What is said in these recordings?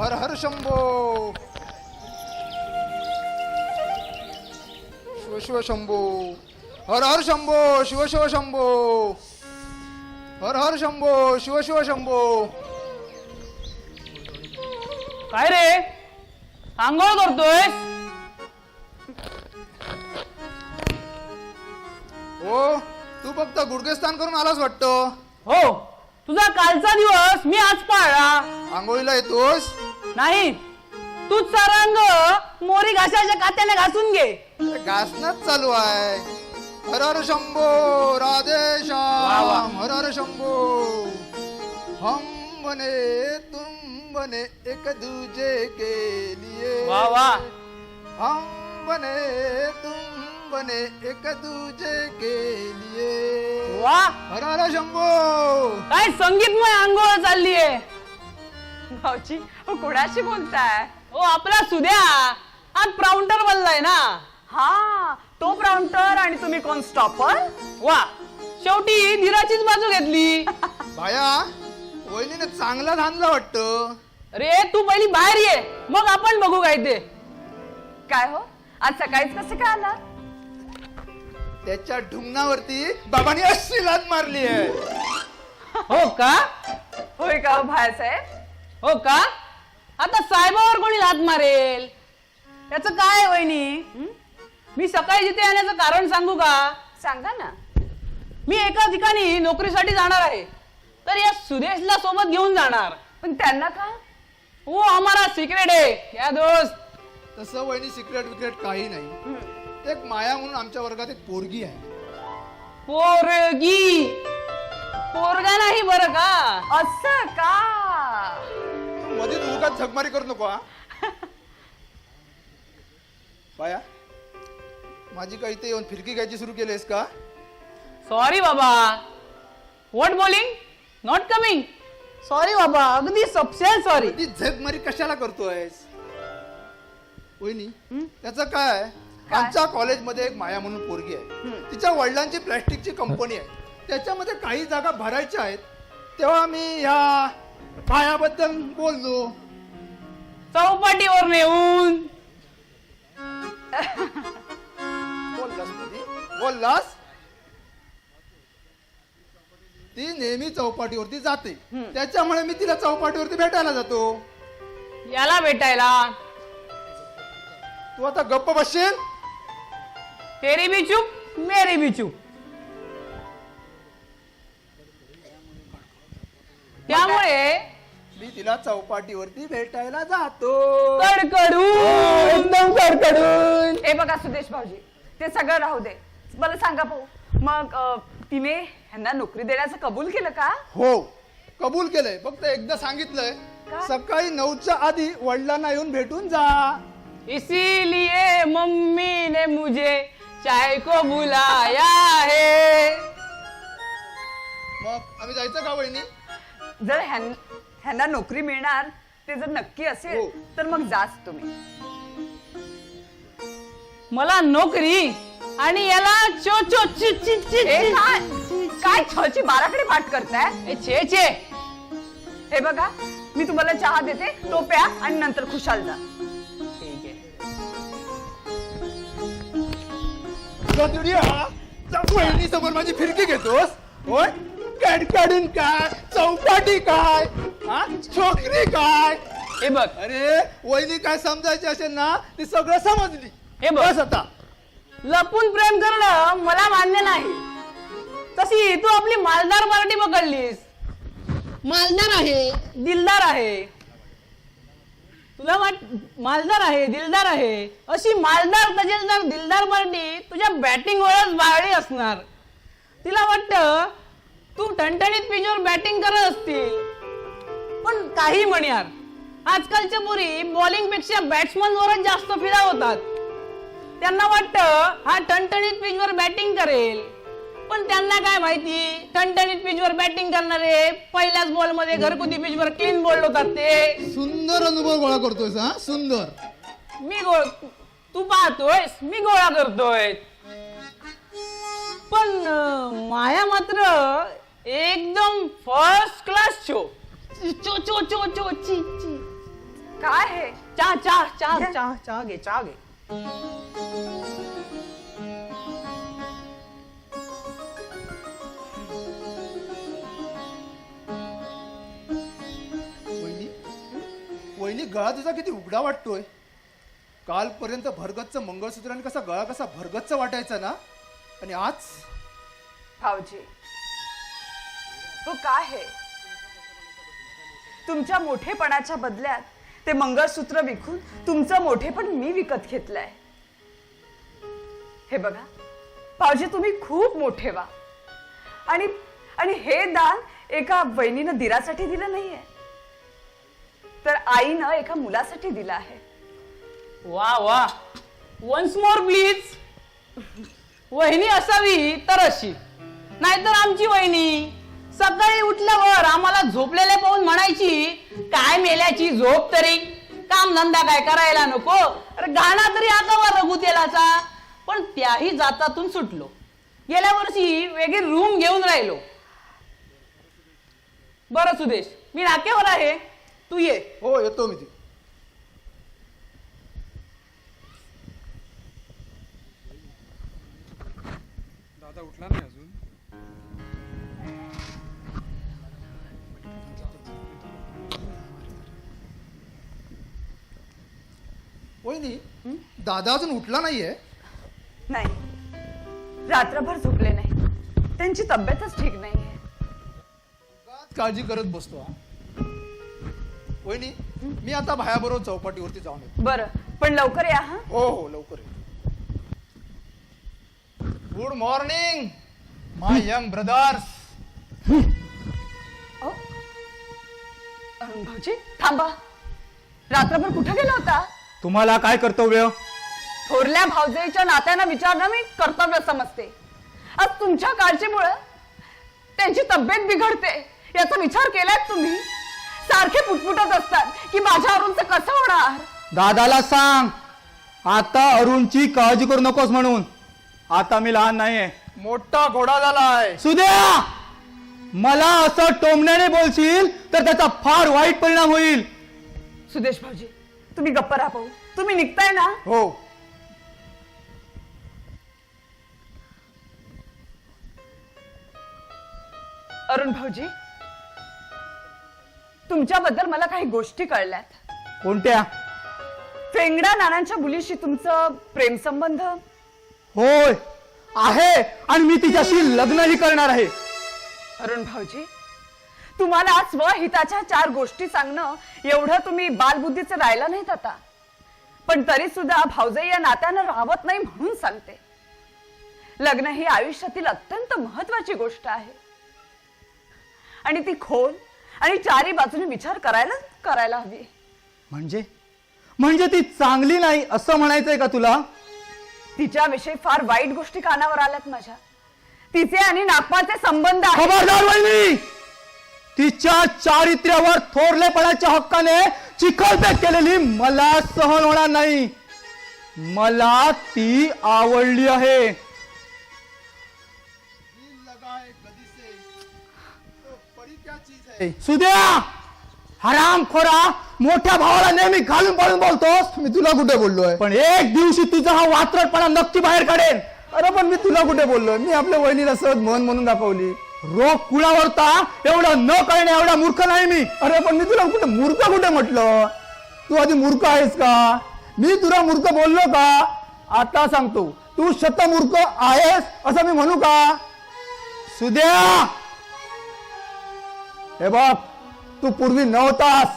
हर हर शंभो शिव शिव शंभो हर हर शंभो शिव शिव शंभो हर हर शंभो शिव शिव शंभो. काय रे आंघोळ करतोयस? हो तू फक्त गुडघेस्तान करून आलास वाटतं. हो तुझा कालचा दिवस मी आज पाळला. आंघोळीला येतोस? नाही तूच सारा अंग मोरी घासाच्या कात्याने घासून घे. घासणंच चालू आहे. हर हर शंभो राधे वा. श्याम हर हर शंभो. हम बने तुम बने एक दूजे के लिए. वा वा. हम बने तुम बने एक दूजे के लिए. वा हर हर शंभो. काय संगीतमय आंघोळ चाललीये. भाऊजी कोणाशी बोलताय? हो आपला सुद्या आज प्राउंटर बनलाय ना. हा तो प्राउंटर आणि तुम्ही कोण स्टॉपर? वा शेवटी धीराचीच बाजू घेतली. बाया वहिनीने चांगला धानला वाटतं. अरे तू पहिली बाहेर ये मग आपण बघू काय ते. काय हो आज सकाळीच कसे काय आला? त्याच्या ढुंगणावरती बाबांनी अशी लाद मारली आहे. हो का? होय का हो भायासाहेब? हो का? आता साहेबावर कोणी लात मारेल त्याचं काय वहिनी? मी सकाळी जिथे येण्याचं कारण सांगू का? सांगा ना. मी एका ठिकाणी नोकरीसाठी जाणार आहे तर या सुदेशला सोबत घेऊन जाणार. पण त्यांना का? वो हमारा सिक्रेट है क्या दोस्त. तसं वहिनी सिक्रेट विक्रेट काही नाही. एक माया म्हणून आमच्या वर्गात एक पोरगी आहे. पोरगी पोरगा नाही बरं का. असं का? तू मध्ये उगाच झगमारी करू नको. हा बाया माझी काही इथे येऊन फिरकी घ्यायची सुरू केलीस का? सॉरी बाबा. What bowling not coming. Sorry बाबा अगदी सबसे सॉरी. ती झगमारी कशाला करतोयस? वहिनी त्याचं काय? आमच्या कॉलेजमध्ये एक माया म्हणून पोरगी आहे. तिच्या वडिलांची प्लॅस्टिकची कंपनी आहे. त्याच्यामध्ये काही जागा भरायच्या आहेत. तेव्हा मी ह्या मायाबद्दल बोललो. चौपाटीवर नेऊन बोललास कधी? बोललास? ती नेहमी चौपाटीवरती जाते त्याच्यामुळे मी तिला चौपाटीवरती भेटायला जातो. याला भेटायला. तू आता गप्प बसशील? तेरी भी चूप मेरी भी चूप. त्यामुळे मी तिला चौपाटीवरती भेटायला जातो. कडकडून एकदम कडकडून. हे बघा सुदेश भाऊजी ते सगळं राहू दे. मला सांगा भाऊ मग तिने ह्यांना नोकरी देण्याचं कबूल केलं का? हो कबूल केलंय. फक्त एकदा सांगितलंय का? सकाळी 9च्या आधी वडिलांना येऊन भेटून जा. इसीलिए मम्मी ने मुझे चाय को बुलाया है. मग आम्ही जायचं का वहिनी? जर ह्यांना नोकरी मिळणार ते जर नक्की असेल हो. तर मग जाच तुम्ही. मला नोकरी आणि याला चो चो ची ची ची हे काय काय छची बाराकडे पाठ करताय? ए, छे छे. हे बघा मी तुम्हाला चहा देते तो प्या आणि नंतर खुशाल जा. ठीक आहे. वहिनी समोर माझी फिरकी घेतोस होय? काढून काय चौपाटी काय हा छोकरी काय? हे बघ अरे वहिनी काय समजायची असेल ना ती सगळं समजली. हे बघ. बस आता. लपून प्रेम करणं मला मान्य नाही. तशी तू आपली मालदार पार्टी पकडलीस. मालदार आहे दिलदार आहे. तुला मालदार आहे दिलदार आहे अशी मालदार तजेलदार दिलदार पार्टी तुझ्या बॅटिंग वरच बाळी असणार. तिला वाटतं तू टणटणीत पिचवर बॅटिंग करत असतील. पण काही म्हण यार आजकालच्या पोरी बॉलिंग पेक्षा बॅट्समन वरच जास्त फिदा होतात. त्यांना वाटतं हा टणटणीत पिचवर बॅटिंग करेल. पण त्यांना काय माहिती टणटणीत पिचवर बॅटिंग करणारे पहिल्याच बॉल मध्ये घरगुती पिचवर क्लीन बॉल होतात. ते सुंदर अनुभव गोळा करतोयस. हा सुंदर. मी तू पाहतोयस मी गोळा करतोय. पण माया मात्र एकदम फर्स्ट क्लास शो. चो चो चो चो ची ची. काय हे? चहा चहा चहा घ्या. चहा चहा घे चहा घे. वहिनी वहिनी गळा तुझा किती उघडा वाटतोय. कालपर्यंत भरगच्च मंगळसूत्र आणि कसा गळा कसा भरगच्च वाटायचा ना, आणि आज भाऊजी हो काय हे? तुमच्या मोठेपणाच्या बदल्यात ते मंगळसूत्र विकून तुमचं मोठेपण मी विकत घेतलंय. हे बघा भाऊजी, तुम्ही खूप मोठे व्हा. आणि आणि हे दान एका वहिनीनं दिरासाठी दिलं नाहीये, तर आईनं एका मुलासाठी दिलं आहे. वा वा, वन्स मोर प्लीज. वहिनी असावी तर अशी, नाहीतर आमची वहिनी सकाळी उठल्यावर आम्हाला झोपलेले पाहून म्हणायची, काय मेल्याची झोप तरी, काम धंदा काय करायला नको, अरे गाणा तरी आकावा रघुतेलाचा. पण त्याही जातातून सुटलो. गेल्या वर्षी वेगळी रूम घेऊन राहिलो. बरं सुदेश, मी नाक्यावर आहे, तू ये. हो येतो मी ती. दादा उठला नाही अजून. वहिनी दादा अजून उठला नाहीये. नाही, रात्रभर झोपले नाही, त्यांची तब्येतच ठीक नाहीये. उगाच काळजी करत बसतो हा. वहिनी मी आता भायाबरोबर चौपाटीवरती जाऊन येतो. बरं, पण लवकर या हा. हो हो लवकर येतो. गुड मॉर्निंग माय यंग ब्रदर्स. अहो, अरुण भाऊजी थांबा. रात्रभर कुठे गेला होता? तुम्हाला काय कर्तव्य? थोरल्या भाऊजाईच्या नात्यानं विचारणं मी कर्तव्य समजते. आज तुमच्या काळजीमुळे त्यांची तब्येत बिघडते याचा विचार केलाय तुम्ही? सारखे पुटपुटत असतात की माझ्या अरुणचं कसं होणार. दादाला सांग आता अरुणची काळजी करू नकोस म्हणून. आता मी लहान नाहीये. मोठा घोडा झालाय. सुद्या मला असं टोमण्याने बोलशील तर त्याचा फार वाईट परिणाम होईल. सुदेश भाऊजी तुम्ही गप्प राहा भाऊ. तुम्ही निघताय ना? हो अरुण भाऊजी तुमच्याबद्दल मला काही गोष्टी कळल्यात. कोणत्या? फेंगडा नानांच्या मुलीशी तुमचं प्रेमसंबंध. होय आहे, आणि मी तिच्याशी लग्नही करणार आहे. अरुण भाऊजी तुम्हाला स्वहिताच्या 4 गोष्टी सांगणं एवढं तुम्ही बालबुद्धीचे राहिला नाहीत आता. पण तरी सुद्धा भाऊजाई या नात्यानं राहत नाही म्हणून सांगते. लग्न ही आयुष्यातील अत्यंत महत्वाची गोष्ट आहे, आणि ती खोल आणि चारी बाजूने विचार करायला हवी. म्हणजे ती चांगली नाही असं म्हणायचंय का तुला? तिच्याविषयी फार वाईट गोष्टी कानावर आल्यात माझ्या. तिचे आणि नागपाचे संबंध आहेत. खबरदार वहिनी, तिच्या चारित्र्यावर थोरलेपणाच्या हक्काने चिखलफेक केलेली मला सहन होणार नाही. मला ती आवडली आहे. सुद्या हरामखोरा, मोठ्या भावाला नेहमी घालून पळून बोलतोस. मी तुला कुठे बोललोय? पण एक दिवशी तुझा हा वात्रटपणा नक्की बाहेर काढेन. अरे पण मी तुला कुठे बोललोय? मी आपल्या वहिनीला सहज म्हण म्हणून दाखवली. रोग कुणावरता एवढं न कळणे एवढा मूर्ख नाही मी. अरे पण मी तुला मूर्ख कुठे म्हटलं? तू आधी मूर्ख आहेस का? मी तुला मूर्ख बोललो का? आता सांगतो, तू शतमूर्ख आहेस असं मी म्हणू का? सुद्या हे बघ, तू पूर्वी नव्हतास,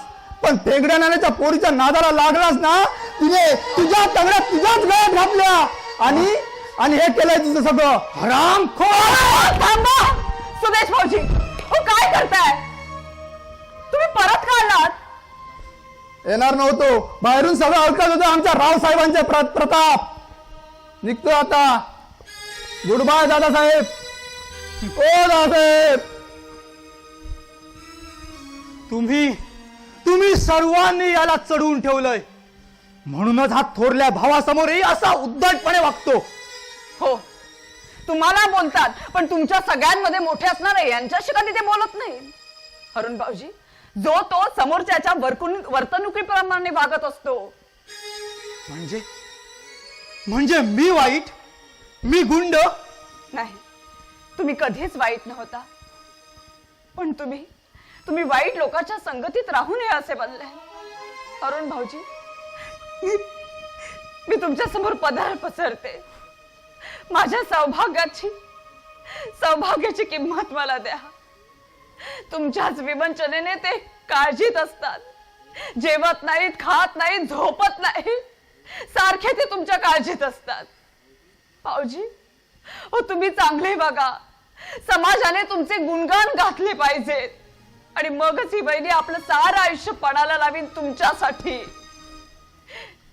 पण फेगड्या नाण्याच्या पोरीच्या नादाला लागलास ना, तिने तुझ्या तंगड्या तुझ्याच गळ्यात घातल्या, आणि हे केलंय तुझं सगळं. हरामखोर. थांबा सुदेश भाऊजी, हो काय करताय तुम्ही? परत का आलात? येणार नव्हतो, बाहेरून सगळं ऐकत होतं आमच्या राव साहेबांचे प्रताप. निघतो आता. Good bye Dadasaheb. ओ दादासाहेब. तुम्ही सर्वांनी याला चढवून ठेवलंय, म्हणूनच हा थोरल्या भावासमोरही असा उद्धटपणे वागतो. हो तुम्हाला बोलतात, पण तुमच्या सगळ्यांमध्ये मोठे असणारे यांच्याशी कधी ते बोलत नाही. अरुण भाऊजी जो तो समोरच्याच्या वर्तणुकीप्रमाणे वागत असतो. म्हणजे मी वाईट, मी गुंड? नाही, तुम्ही कधीच वाईट नव्हता, पण तुम्ही वाईट लोकांच्या संगतीत राहू नये असे बनले. अरुण भाऊजी, मी तुमच्या समोर पदर पसरते. माझ्या सौभाग्याची किंमत मला द्या. तुमच्याच विवंचनेने ते काळजीत असतात. जेवत नाहीत, खात नाहीत, झोपत नाहीत, सारखे ते तुमच्या काळजीत असतात. भाऊजी, हो तुम्ही चांगले वागा. समाजाने तुमचे गुणगान घातले पाहिजेत आणि मगच ही बहिणी आपलं सारं आयुष्य पणाला लावीन तुमच्यासाठी.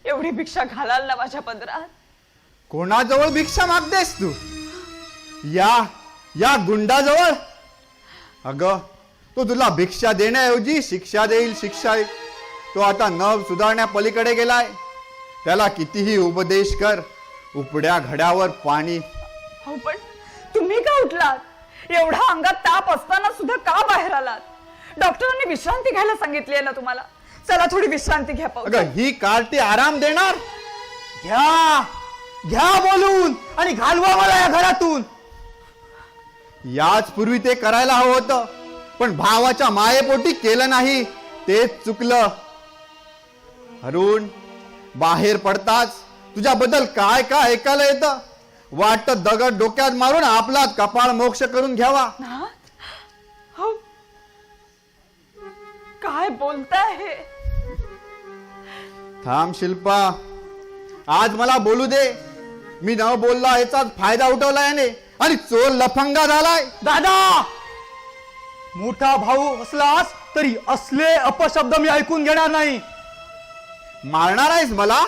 एवढी भिक्षा घालाल ना माझ्या पदरात? कोणाजवळ भिक्षा मागतेस तू? या गुंडाजवळ? अगं, तो तुला भिक्षा देण्याऐवजी शिक्षा देईल, शिक्षा. तो आता न सुधारण्या पलीकडे गेलाय. त्याला कितीही उपदेश कर, उपड्या घड्यावर पाणी. हो, पण तुम्ही का उठलात? एवढा अंगात ताप असताना सुद्धा का बाहेर आलात? डॉक्टरांनी विश्रांती घ्यायला सांगितली ना तुम्हाला. चला थोडी विश्रांती घ्या. अगं, ही कार्टी आराम देणार? घ्या बोलून आणि घालवा मला या घरातून. याच पूर्वी ते करायला हवं होतं, पण भावाच्या मायेपोटी केलं नाही. तेच चुकलं. अरुण, बाहेर पडताच तुझ्याबद्दल काय काय ऐकायला येतं. वाटतं दगड डोक्यात मारून आपला कपाळ मोक्ष करून घ्यावा. हो, काय बोलताय हे? थांब शिल्पा, आज मला बोलू दे. मी न बोलला याचा फायदा उठवला याने आणि चोर लफंगा झालाय. दादा, मोठा भाऊ असलास तरी असले अपशब्द मी ऐकून घेणार नाही. मारणार आहेस मला?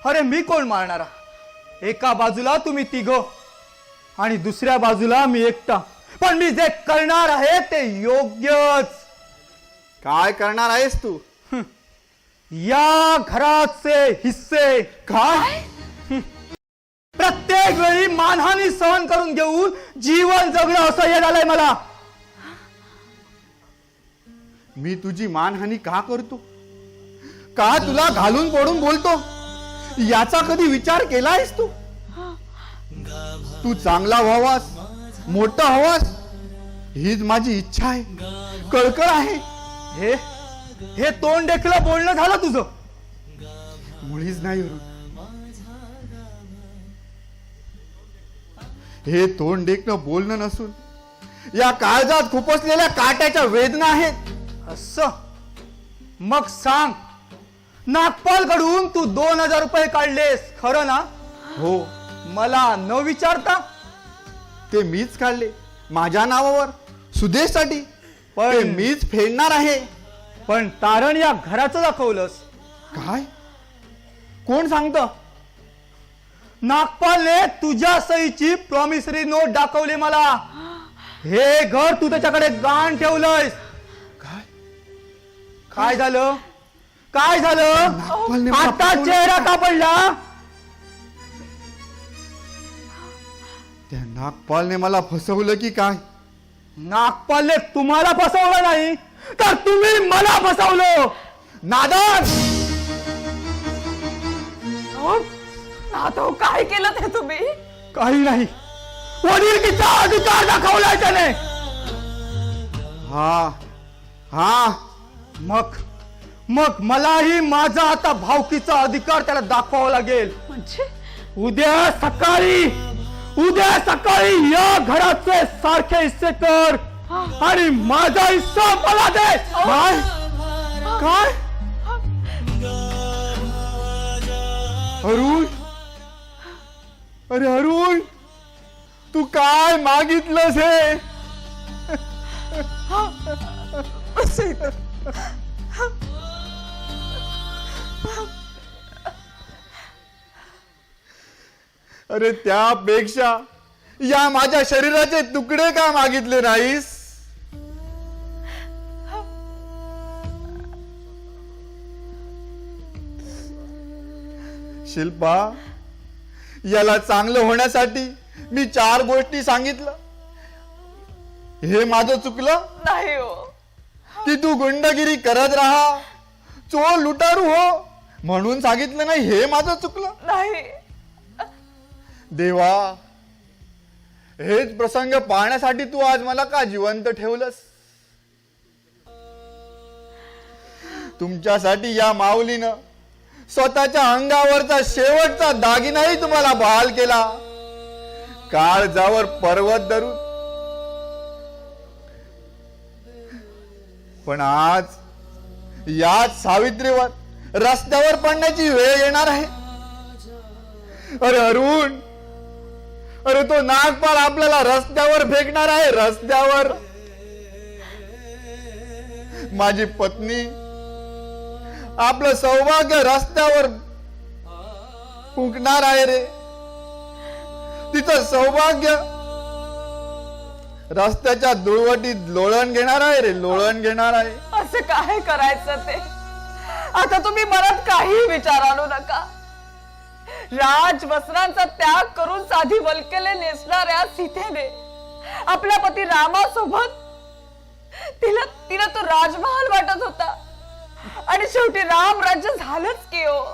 अरे मी कोण मारणारा? एका बाजूला तुम्ही तिघ आणि दुसऱ्या बाजूला मी एकटा. पण मी जे करणार आहे ते योग्यच. काय करणार आहेस तू? या घराचे हिस्से. काय? प्रत्येक वेळी मानहानी सहन करून घेऊन जीवन जगणं असं हे झालंय मला. मी तुझी मानहानी का करतो? का तुला घालून पडून बोलतो? याचा कधी विचार केलायस तू? तू चांगला व्हावास, मोठा व्हावास, हीच माझी इच्छा आहे, कळकळ आहे. हे तोंड देखलं बोलणं झालं तुझं? मुळीच नाही. हे तोंड देखणं बोलणं नसून या काळजात खुपसलेल्या काट्याच्या वेदना आहेत. असं? मग सांग, नागपाल कडून तू 2000 रुपये काढलेस, खरं ना? हो. मला न विचारता? ते मीच काढले, माझ्या नावावर, सुदेशसाठी. पण मीच फेडणार आहे. पण तारण या घराचं दाखवलंस. काय? कोण सांगतं? नागपालने तुझ्या सहीची प्रॉमिसरी नोट दाखवली मला. हे घर तू त्याच्याकडे गाण ठेवलंयस. काय? काय झालं? काय झालं? आता चेहरा का पडला? त्या नागपालने मला फसवलं की काय? नागपालने तुम्हाला फसवलं नाही तर तुम्ही मला फसवलं. नादान! नातो काय केलं ते तुम्ही? काही नाही. वडिलकीचा अधिकार दाखवलाय त्याने. हा. मग मलाही माझा आता भावकीचा अधिकार त्याला दाखवावा लागेल. म्हणजे उद्या सकाळी या घराचे सारखे हिस्से कर आणि माझा हिस्सा मला दे. काय? अरुण, अरे अरुण, तू काय मागितलंस हे? अरे त्यापेक्षा या माझ्या शरीराचे तुकडे का मागितले नाहीस? शिल्पा, याला चांगलं होण्यासाठी मी 4 गोष्टी सांगितलं. हे माझं चुकलं? नाही हो. की तू गुंडगिरी करत राहा, चोर लुटारू हो म्हणून सांगितलं नाही हे माझं चुकलं? नाही. देवा, हेच प्रसंग पाहण्यासाठी तू आज मला का जिवंत ठेवलंस? तुमच्यासाठी या माऊलीनं स्वतःच्या अंगावरचा शेवटचा दागिनाही तुम्हाला बहाल केला, काळजावर पर्वत धरून. पण आज याच सावित्रीवर रस्त्यावर पडण्याची वेळ येणार आहे. अरे अरुण, अरे तो नागपाल आपल्याला रस्त्यावर फेकणार आहे, रस्त्यावर. माझी पत्नी, आपलं सौभाग्य रस्त्यावर फुंकणार आहे रे. तिचं सौभाग्य रस्त्याच्या धुळवटीत लोळण घेणार आहे रे, लोळण घेणार आहे. असं काय करायचं ते? आता तुम्ही मनात काही विचार आणू नका. राजवस्त्रांचा त्याग करून साधी वल्कले नेसणाऱ्या सीतेने आपल्या पती रामासोबत तिला तो राजमहाल वाटत होता, आणि शेवटी राम राज्य झालंच की हो.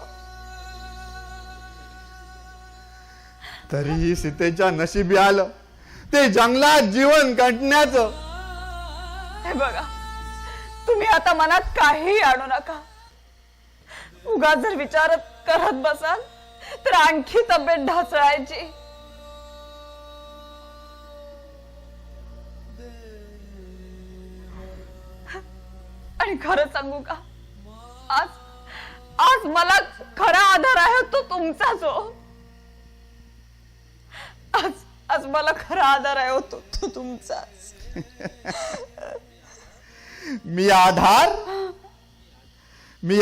तरीही सीतेच्या नशिबी आलं ते जंगलात जीवन काढण्याचं. हे बघा, तुम्ही आता मनात काही आणू नका. उगाच जर विचार करत बसाल तर आणखी तब्येत ढासळायची. आणि खरं सांगू का, आज मला खरा आधार आहे तो तुमचाच हो. आज मला खरा आधार आहे तो तुमचाच. मी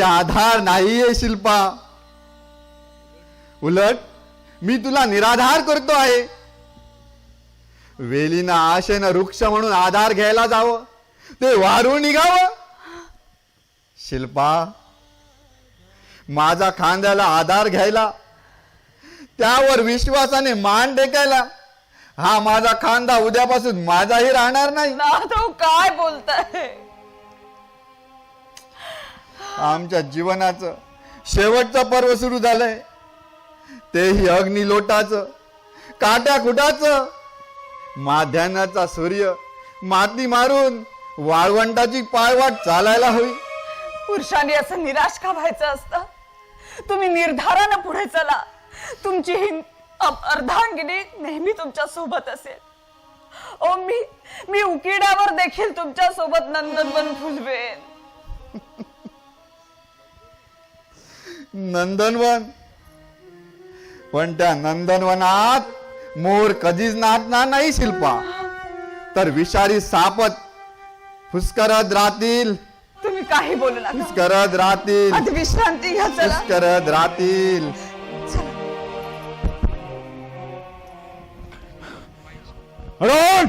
आधार नाहीये शिल्पा, उलट मी तुला निराधार करतो आहे. वेलीनं आशेनं वृक्ष म्हणून आधार घ्यायला जावं ते वारून निघावं. शिल्पा, माझा खांद्याला आधार घ्यायला, त्यावर विश्वासाने मान टेकायला हा माझा खांदा उद्यापासून माझाही राहणार नाही. तो काय बोलताय? आमच्या जीवनाचं शेवटचं पर्व सुरू झालंय, तेही अग्नी लोटाचं, काट्या खुटाचं. माध्यान्हाचा सूर्य माती मारून वाळवंटाची पायवाट चालायला हवी. पुरुषांनी असं निराश का व्हायचं असतं? तुम्ही निर्धारानं पुढे चला. तुमची ही अर्धांगिनी नेहमी तुमच्या सोबत असेल. ओ मी उकिड्यावर देखील तुमच्या सोबत नंदनवन फुलवेन. नंदनवन? पण त्या नंदनवनात मोर कधीच नाचणार नाही शिल्पा, तर विषारी सापत फुसकरत राहतील. तुम्ही काही बोलू नका, फुसकरत राहतील, आता विश्रांती घ्या. चला, फुसकरत राहतील. अरुण,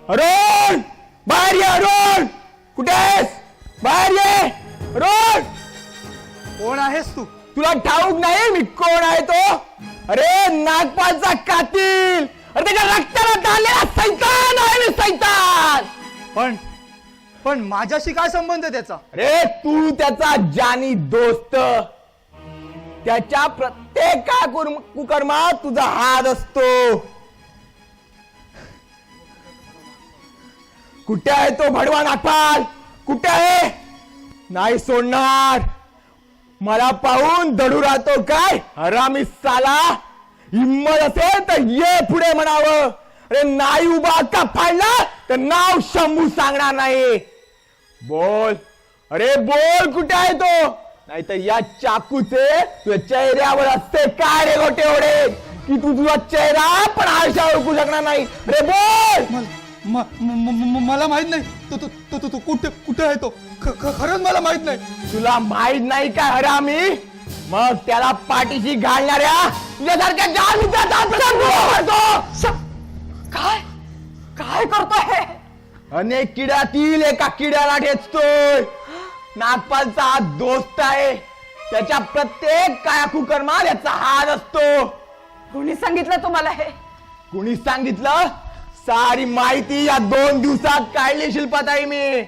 अरुण, बाहेर ये. अरुण, कुठे आहेस? बाहेर ये. अरुण, कोण आहेस तू? तुला ठाऊक नाही मी कोण आहे तो? अरे नागपालचा कातील, अरे त्याच्या रक्ताला झालेला सैतान आहे मी, सैतान. पण माझ्याशी काय संबंध आहे त्याचा? अरे तू त्याचा जानी दोस्त. त्याच्या प्रत्येक कुकर्मात तुझा हात असतो. कुठे आहे तो भडवा नागपाल? कुठे आहे? नाही सोडणार. मला पाहून दडू राहतो काय हरामी साला? हिम्मत असेल तर ये पुढे म्हणावं. अरे नाही उभा का फाडला तर नाव शंभू सांगणार नाही. बोल, अरे बोल, कुठे आहे तो? नाही तर या चाकूचे तुझ्या चेहऱ्यावर असते काय रे गोटे ओढे, की तू तुझा चेहरा पण आरशावर ओळखू शकणार नाही. अरे बोल. मला माहित नाही तो कुठे आहे तो. खरंच मला माहित नाही. तुला माहित नाही काय हरामी? मग त्याला पाठीशी घालणाऱ्या तुझ्यासारख्या जाल मित्राचा काय काय करतोय? अनेक किड्यातील एका किड्याला ठेचतोय. नागपालचा हा दोस्त आहे. त्याच्या प्रत्येक काया कुकर्मात याचा हात असतो. कोणी सांगितलं तुम्हाला हे? कुणी सांगितलं? सारी माहिती या 2 दिवसात काढली शिल्पाताई मी.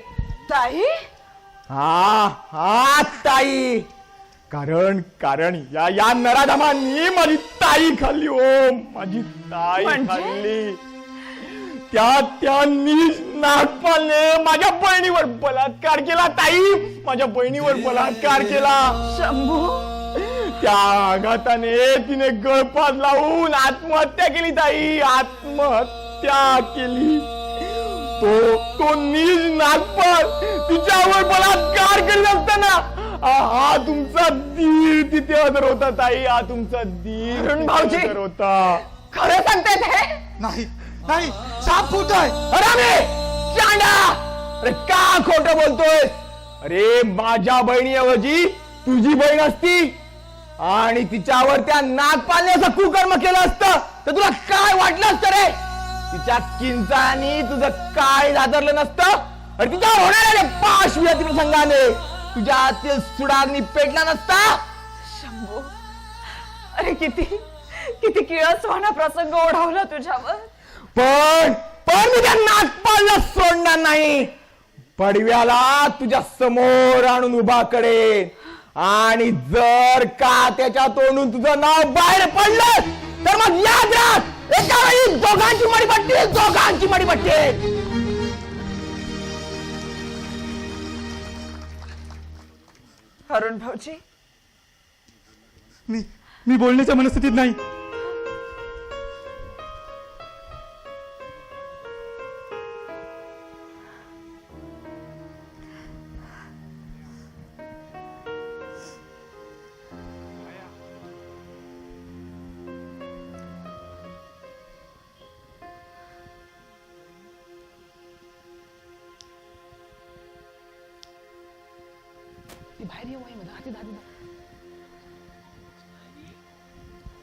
ताई, हा हा ताई, कारण कारण या नराधमांनी माझी ताई खाल्ली हो, माझी ताई म्हणजे? खाल्ली. त्या नीच नागपालने माझ्या बहिणीवर बलात्कार केला ताई, माझ्या बहिणीवर बलात्कार केला. शंभू, त्या आघाताने तिने गळफास लावून आत्महत्या केली ताई, आत्महत्या केली. तो नीच नागपाल तिच्यावर बलात्कार करीत असताना हा तुमचा दीर तिथे हजर होता ताई, हा तुमचा दीर भाऊजी. हजर होता. खरं सांगतायत हे? नाही नाही, साप खोट आहे. अरे चांडा, अरे का खोटं बोलतोय? अरे माझ्या बहिणीऐवजी तुझी बहीण असती आणि तिच्यावर त्या नागपालने असं कुकर्म केलं असतं तर तुला काय वाटलं असतं रे? तिच्या किंचानी तुझं काय लादरलं नसतं आणि तिच्यावर होणाऱ्या पाशवी अतिप्रसंगाने तुझ्या आतील सुडाग्नी पेटला नसता. शंभू, अरे किती किती किळसवाना प्रसंग ओढवला तुझ्यावर. पण मी त्या नागपालला सोडणार नाही. पडव्याला तुझ्या समोर आणून उभा करेन आणि जर का त्याच्या तोंडून तुझं नाव बाहेर पडलं तर मग याद राख, एका वेळी दोघांची मडी पट्टी, दोघांची मडी पट्टी. अरुण भाऊजी, मी बोलण्याच्या मनस्थितीत नाही.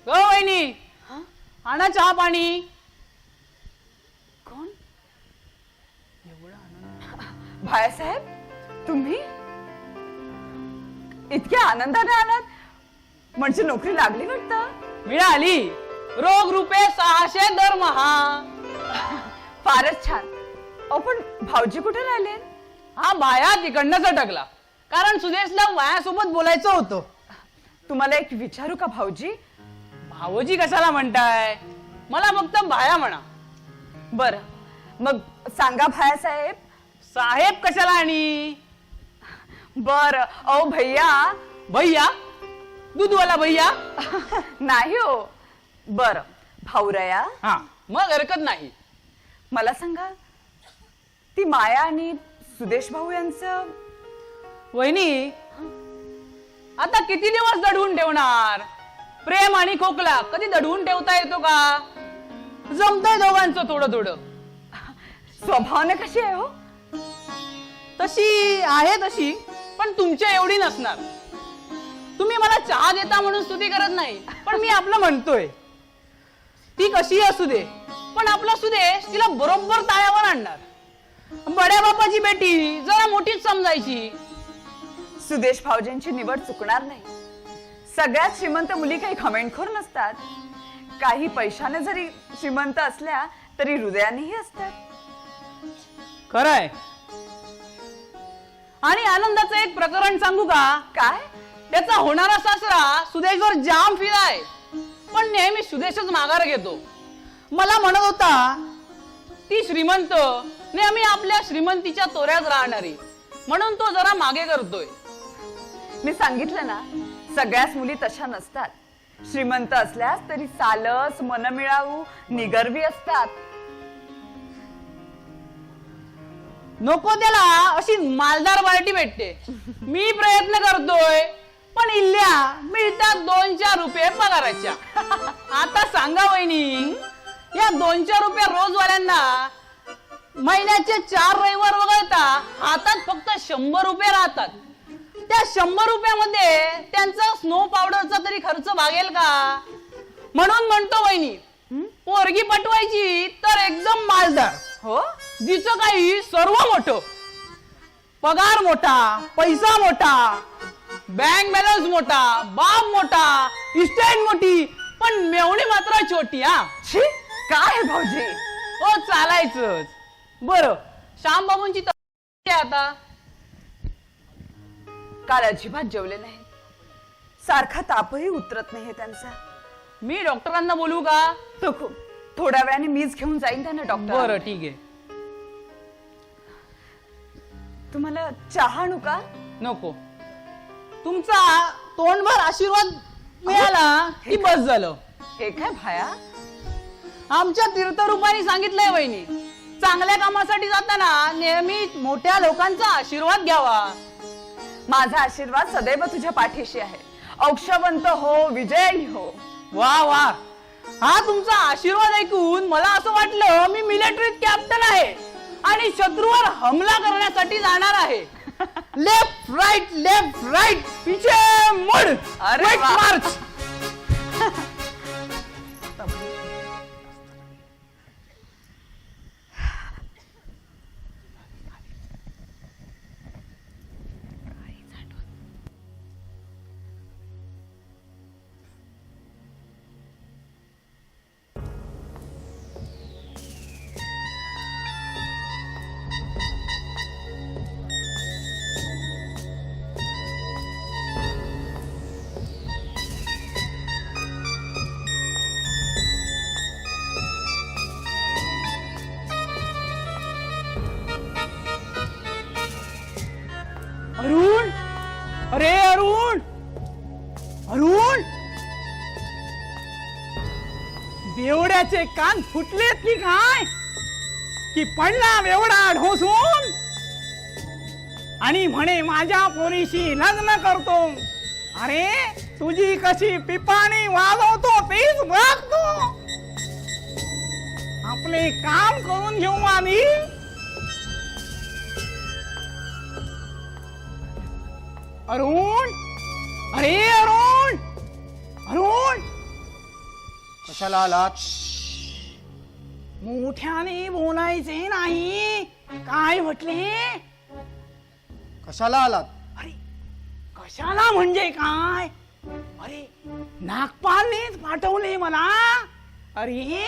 वहिनी, आणा चहा पाणी. कोण? भायासाहेब, तुम्ही इतक्या आनंदाने आलात? म्हणजे नोकरी लागली वाटतं? मिळाली. रोग रुपये 600 दरमहा. फारच छान. अहो पण भाऊजी कुठे राहिले? हा बाया तिकडनं सटकला, कारण सुदेशला वायासोबत बोलायचं होतं. तुम्हाला एक विचारू का भाऊजी? भावोजी कशाला म्हणताय? मला फक्त बाया म्हणा. बर, मग सांगा भायासाहेब. साहेब कशाला? आणि बर, अहो भैया. भैया? दूधवाला भैया? नाही हो. बर, भाऊराया. हा, मग हरकत नाही. मला सांगा, ती माया आणि सुदेश भाऊ यांचं. वहिनी, आता किती दिवस दडवून ठेवणार? प्रेम आणि खोकला कधी दडवून ठेवता येतो का? जमतंय दोघांचं थोडं थोडं. स्वभावाने कशी आहे हो? तशी आहे तशी, पण तुमच्या एवढी नसणार. तुम्ही मला चहा देता म्हणून स्तुती करत नाही, पण मी आपलं म्हणतोय. ती कशी असू दे, पण आपला सुदेश तिला बरोबर ताळ्यावर आणणार. बड्या बापाची बेटी जरा मोठीच समजायची. सुदेश भाऊजींची निवड चुकणार नाही. सगळ्यात श्रीमंत मुली काही खमेंटखोर नसतात. काही पैशाने जरी श्रीमंत असल्या तरी हृदयानेही असतात. खरंय. आणि आनंदाचं एक प्रकरण सांगू का? काय? त्याचा होणारा सासरा सुदेशवर जाम फिराय, पण नेहमी सुदेशच माघार घेतो. मला म्हणत होता ती श्रीमंत नेहमी आपल्या श्रीमंतीच्या तोऱ्यात राहणारी, म्हणून तो जरा मागे करतोय. मी सांगितलं ना, सगळ्याच मुली तशा नसतात. श्रीमंत असल्यास तरी सालस, मनमिळाऊ, निगर्वी असतात. नको त्याला अशी मालदार पार्टी भेटते. मी प्रयत्न करतोय, पण इल्ल्या मिळतात 2-4 रुपये पगाराच्या. आता सांगा वहिनी, या 2-4 रुपये रोजवाल्यांना महिन्याचे 4 रविवार वगळता हातात फक्त 100 रुपये राहतात. त्या 100 रुपयामध्ये त्यांचा स्नो पावडरचा तरी खर्च भागेल का? म्हणून म्हणतो वहिनी, पोरगी पटवायची तर एकदम मालदार. हो, जिचं काही सर्व मोठं, पगार मोठा, पैसा मोठा, बँक बॅलन्स मोठा, बाप मोठा, इस्टेट मोठी, पण मेवणी मात्र छोटी. हा, छी, काय भाऊजी? हो चालायचंच. बरं, श्यामबाबूंची आता काल अजिबात जेवले नाही. सारखा तापही उतरत नाहीये त्यांचा. मी डॉक्टरांना बोलू का? नको, थोड्या वेळाने मीच घेऊन जाईन त्यांना डॉक्टर. बरं ठीक आहे. तुम्हाला चहा आणू का? नको, तुमचा तोंडभर आशीर्वाद मिळाला की बस झालं. हे काय भाया? आमच्या तीर्थरूपाने सांगितलंय वहिनी, चांगल्या कामासाठी जाताना नेहमी मोठ्या लोकांचा आशीर्वाद घ्यावा. माझा आशीर्वाद सदैव तुझ्या पाठीशी आहे. औक्षवंत हो, विजयी हो. वा वा, हा तुमचा आशीर्वाद ऐकून मला असं वाटलं मी मिलिटरीत कॅप्टन आहे आणि शत्रूवर हमला करण्यासाठी जाणार आहे. लेफ्ट राईट पीछे मुड़, अरे क्विक वा. मार्च. अरुण, अरे अरुण, अरुण, बेवड्याचे कान फुटलेत की काय? की पडला बेवडा ढोसून आणि म्हणे माझ्या पोरीशी लग्न करतो. अरे तुझी कशी पिपाणी वाजवतो तेच बघतो. आपले काम करून घेऊ आम्ही. अरुण, अरे अरुण, अरुण, कशाला आलात? मोठ्याने बोलायचे नाही. काय म्हटले? कशाला आलात? अरे कशाला म्हणजे काय? अरे नागपालनेच पाठवले मला. अरे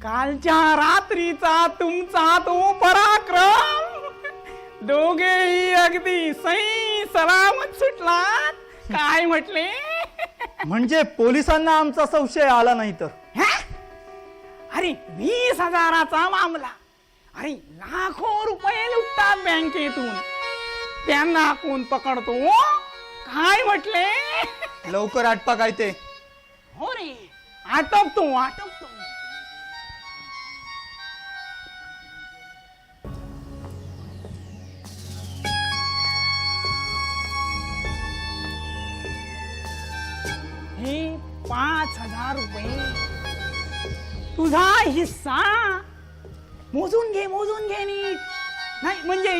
कालच्या रात्रीचा तुमचा तो पराक्रम, दोघेही अगदी सही सलामत सुटलात. काय म्हटले? म्हणजे पोलिसांना आमचा संशय आला नाही तर? हा? अरे 20,000चा मामला. अरे लाखो रुपये लुटतात बँकेतून, त्यांना कोण पकडतो? काय म्हटले? लवकर आटपा काय ते. हो रे, आटपतो आटपतो. हे 5,000 रुपये तुझा हिस्सा. मोजून घे नीट. नाही म्हणजे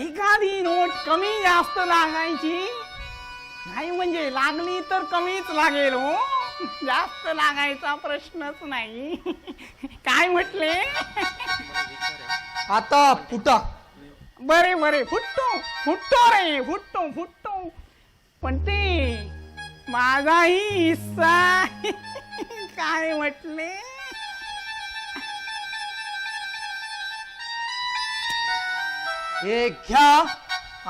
एखादी नोट कमी जास्त लागायची नाही, म्हणजे लागली तर कमीच लागेल हो, जास्त लागायचा प्रश्नच नाही. काय म्हटले? आता फुटा. बरे फुटतो रे, फुटतो. पण ते माझाही हिस्सा. काय म्हटले? हे घ्या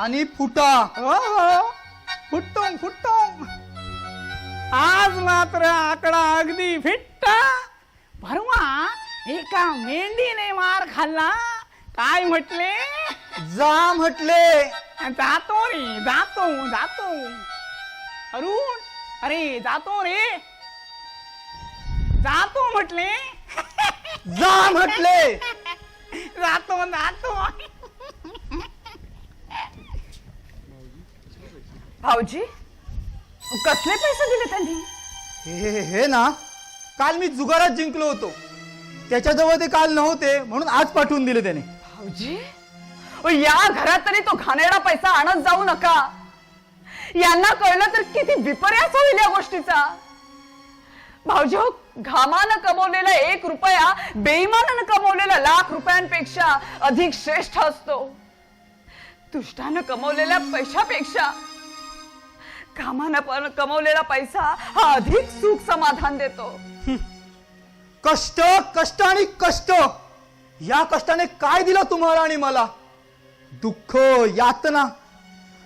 आणि फुटा. हो फुटतो. आज मात्र आकडा अगदी फिट्ट. परवा एका मेंढीने मार खाल्ला. काय म्हटले? जा म्हटले. जातो रे, जातो. अरुण, अरे जातो रे, जातो म्हटले. जा म्हटले. जातो. भाऊजी, कसले पैसे दिले त्यांनी? हे ना, काल मी जुगारात जिंकलो होतो, त्याच्याजवळ ते काल नव्हते म्हणून आज पाठवून दिले त्याने. भाऊजी, या घरात तरी तो घाणेरडा पैसा आणत जाऊ नका. यांना कळलं तर किती विपर्यास होईल या गोष्टीचा. भाऊजी हो, घामानं कमवलेला 1 रुपया बेईमानानं कमवलेला लाख रुपयांपेक्षा अधिक श्रेष्ठ असतो. दुष्टानं कमवलेल्या पैशापेक्षा कामानं कमवलेला पैसा हा अधिक सुख समाधान देतो. कष्ट आणि कष्ट, या कष्टाने काय दिलं तुम्हाला आणि मला? दुःख, यातना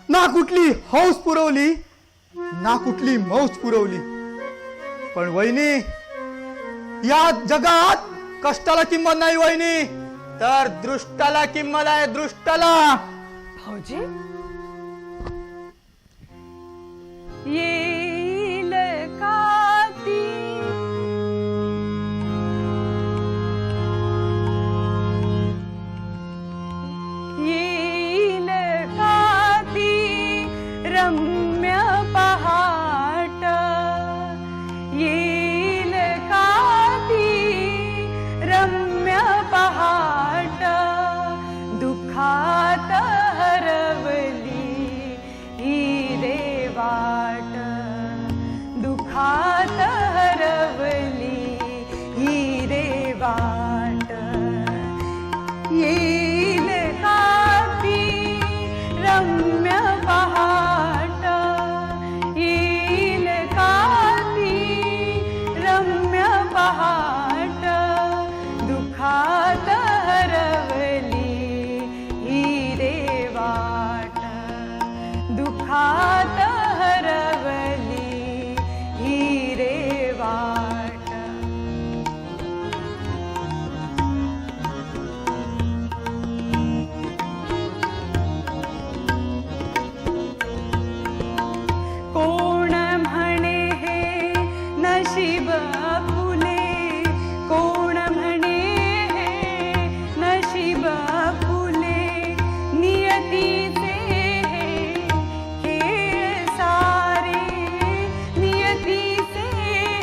ना कुठली हौस पुरवली ना कुठली मौज पुरवली, पण वहिनी या जगात कष्टाला किंमत नाही वहिनी, तर दृष्टाला किंमत आहे, दृष्टाला. भाऊजी येईल का ती येईल का ती रम्य पहाट, येईल का ती रम्य पहाट, दुःखात हरवली ही रे वाट, दुःखात हरवली ही रे वाट, येईल का ती रम्य पहाट, येईल का ती रम्य पहाट, दुःखात हरवली ही रे वाट, दुःखात हरवली ही रे वाट. कोण म्हणे हे नशीब फुले, कोण म्हणे हे नशीब फुले, नियतीचे हे खेळ सारे, नियतीचे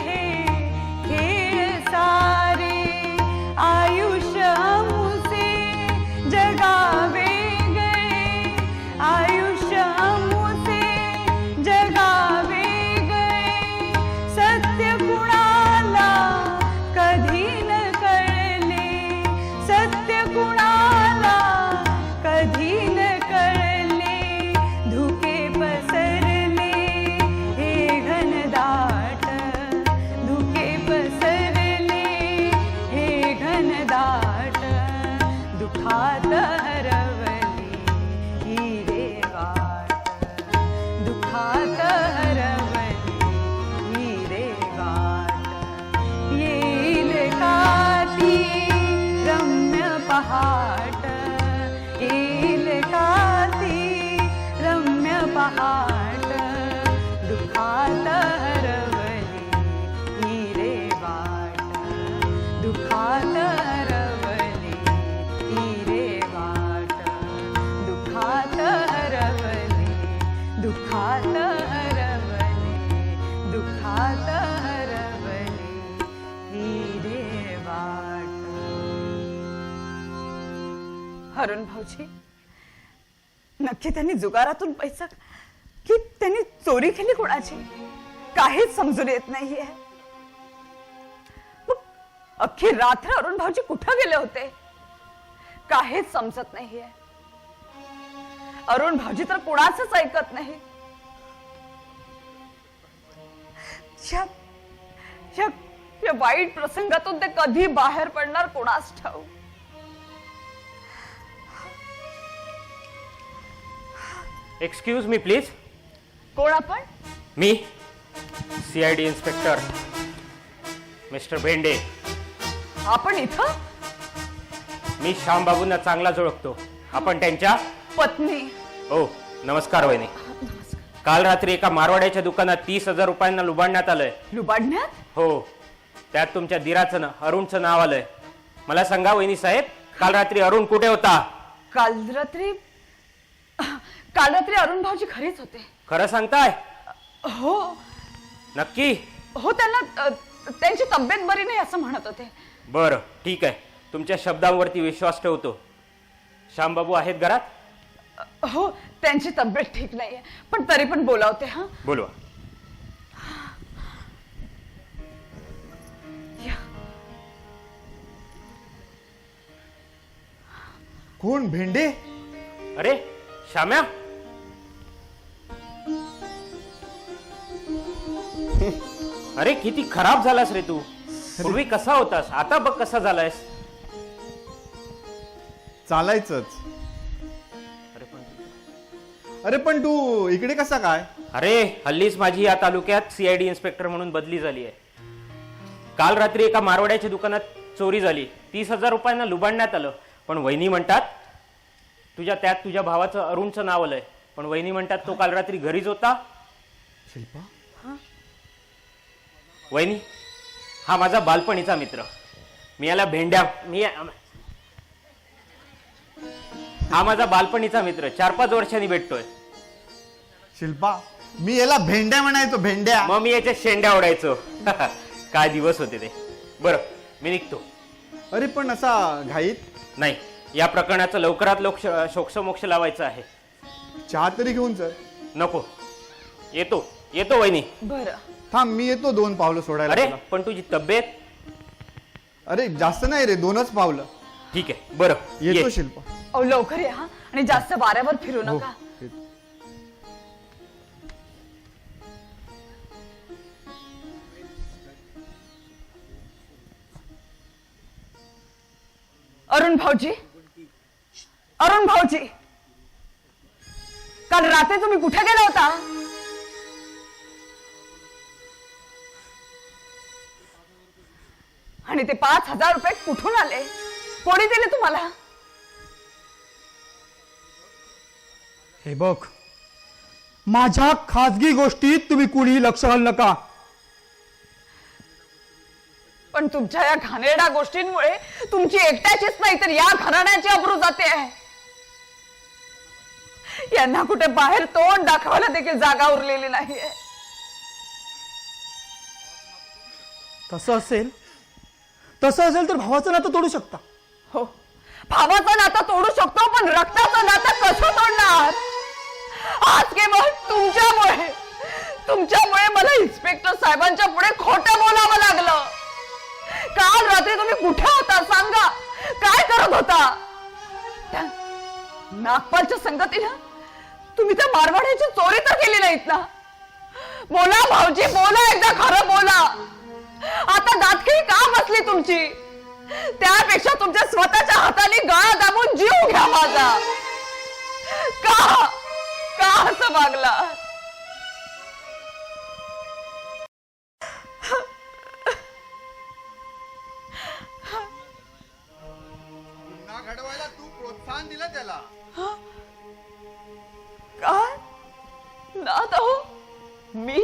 हे खेळ सारे, आयुष्य मुसे जगावे गए, आयुष्य मुसे जगावे गए, सत्य कुणाला कधी न कळले, सत्य कुणाला कधी न कळले, धुके पसरले हे घनदाट, धुके पसरले हे घनदाट, दुःखात हरवली ही रे वाट, दुःखात हरवली ही रे वाट, येईल का ती रम्य पहाट, येईल का ती रम्य पहाट, दुःखात हरवली ही रे वाट, दुःखात हरवली ही रे वाट, दुःखात हरवली, दुःखात हरवली, दुःखात हरवली ही रे वाट. अरुण भाऊजी, नक्की त्यांनी जुगारातून पैसा की त्यांनी चोरी केली कोणाची, काहीच समजून येत नाहीये. मग अख्खी रात्र अरुण भाऊजी कुठं गेले होते, काहीच समजत नाहीये. अरुण भाऊजी तर कोणाचंच ऐकत नाही. या वाईट प्रसंगातून ते कधी बाहेर पडणार कोणास ठाऊ. Excuse me please. कोण आपण? मी CID इन्स्पेक्टर मिस्टर भेंडे. आपण इथं? मी श्यामबाबूंना चांगलाच ओळखतो. आपण त्यांच्या पत्नी. हो नमस्कार वहिनी. काल रात्री एका मारवाड्याच्या दुकानात 30,000 रुपयांना लुबाडण्यात आलंय. लुबाडण्यात? हो, त्यात तुमच्या दिराचं अरुणचं नाव आलंय. मला सांगा वहिनी साहेब, काल रात्री अरुण कुठे होता? काल रात्री अरुण भाऊजी घरीच होते. खरं सांगताय? हो. नक्की? हो, त्यांना त्यांची तब्येत बरी नाही असं म्हणत होते. बरं ठीक आहे, तुमच्या शब्दांवरती विश्वास ठेवतो. श्यामबाबू आहेत घरात? हो, त्यांची तब्येत ठीक नाहीये, पण तरी पण बोलावते. हा, बोलवा. कोण भेंडे? अरे श्याम्या, अरे किती खराब झालास रे तू. पूर्वी कसा होतास, आता बघ कसा झालायस. चालायचंच. अरे पण अरे पण तू इकडे कसा काय? अरे हल्लीच माझी या तालुक्यात सीआयडी इन्स्पेक्टर म्हणून बदली झाली आहे. काल रात्री एका मारवाड्याच्या दुकानात चोरी झाली. 30,000 रुपयांना लुबाडण्यात आलं. पण वहिनी म्हणतात त्यात तुझ्या भावाचं अरुणचं नाव आलंय. पण वहिनी म्हणतात तो काल रात्री घरीच होता. शिल्पा, वहिनी, हा माझा बालपणीचा मित्र. हा माझा बालपणीचा मित्र 4-5 वर्षांनी भेटतोय. शिल्पा, मी याला भेंड्या म्हणायचो, भेंड्या. मग मी याच्या शेंड्या ओढायचो. काय दिवस होते ते. बरं, मी निघतो. अरे पण असा घाईत? नाही, या प्रकरणाचं लवकरात लवकर शोकसमोक्ष लावायचं आहे. चहा तरी घेऊन चल. नको, येतो वहिनी. बरं. थांब, मी येतो 2 पावलं सोडायला अरे तुला. पण तुझी तब्येत? अरे जास्त नाही रे, 2च पावलं. ठीक आहे, बरं येतो ये. शिल्पा. अहो लवकर या हा. आणि जास्त वाऱ्यावर फिरू हो, नका. येतो. अरुण भाऊजी, अरुण भाऊजी, काल रात्री तुम्ही कुठे गेला होता? आणि ते 5,000 रुपये कुठून आले? कोणी दिले तुम्हाला? हे बघ, माझ्या खाजगी गोष्टीत तुम्ही कुणीही लक्ष घालू नका. पण तुमच्या या घाणेरड्या गोष्टींमुळे तुमची एकट्याचीच नाही तर या घराण्याची अब्रू जाते आहे. यांना कुठे बाहेर तोंड दाखवायला देखील जागा उरलेली नाहीये. तसं असेल तर भावाचं नातं तोडू शकता. हो, भावाचं नातं तोडू शकतो, पण रक्ताचं नातं कसं तोडणार? आज केवळ तुमच्यामुळे मला इन्स्पेक्टर साहेबांच्या पुढे खोटं बोलावं लागलं. काल रात्री तुम्ही कुठे होता सांगा? काय करत होता? त्या नागपालच्या संगतीनं तुम्ही त्या मारवाड्याची चोरी तर केली नाहीत ना? बोला भाऊजी, बोला, एकदा खरं बोला. आता दातखिळी का बसली तुमची? त्यापेक्षा तुमच्या स्वतःच्या हाताने गळा दाबून जीव घ्या माझा. का असं वागला? पुन्हा घडवायला तू प्रोत्साहन दिलं त्याला. काय? नात हो मी?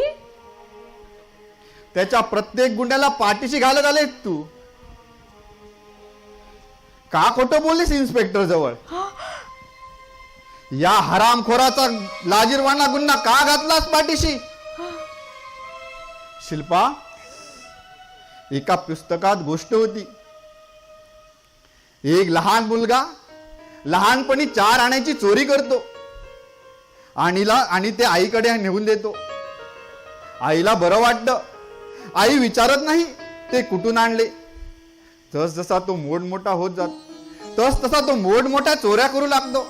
त्याच्या प्रत्येक गुन्ह्याला पाठीशी घालत आले तू. का खोटं बोललीस इन्स्पेक्टर जवळ? या हरामखोराचा लाजीरवाणा गुन्हा का घातलास पाठीशी? शिल्पा, एका पुस्तकात गोष्ट होती. एक लहान मुलगा लहानपणी 4 आण्याची चोरी करतो आणि ते आईकडे नेऊन देतो. आईला बरं वाटतं. आई विचारत नाही ते कुठून आणले. तस जसा तो मोठमोठा होत जातो तसा तो मोठमोठ्या चोऱ्या करू लागतो.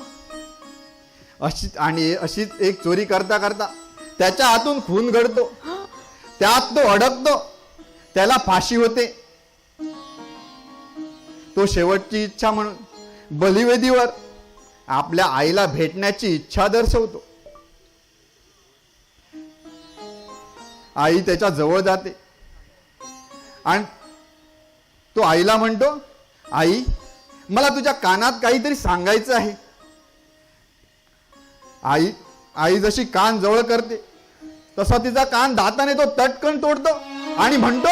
अशीच एक चोरी करता करता त्याच्या हातून खून घडतो. त्यात तो अडकतो. त्याला फाशी होते. तो शेवटची इच्छा म्हणून बलिवेदीवर आपल्या आईला भेटण्याची इच्छा दर्शवतो. आई त्याच्या जवळ जाते आणि तो आईला म्हणतो, आई, मला तुझ्या कानात काहीतरी सांगायचं आहे. आई जशी कान जवळ करते तसा तिचा कान दाताने तो तटकन तोडतो आणि म्हणतो,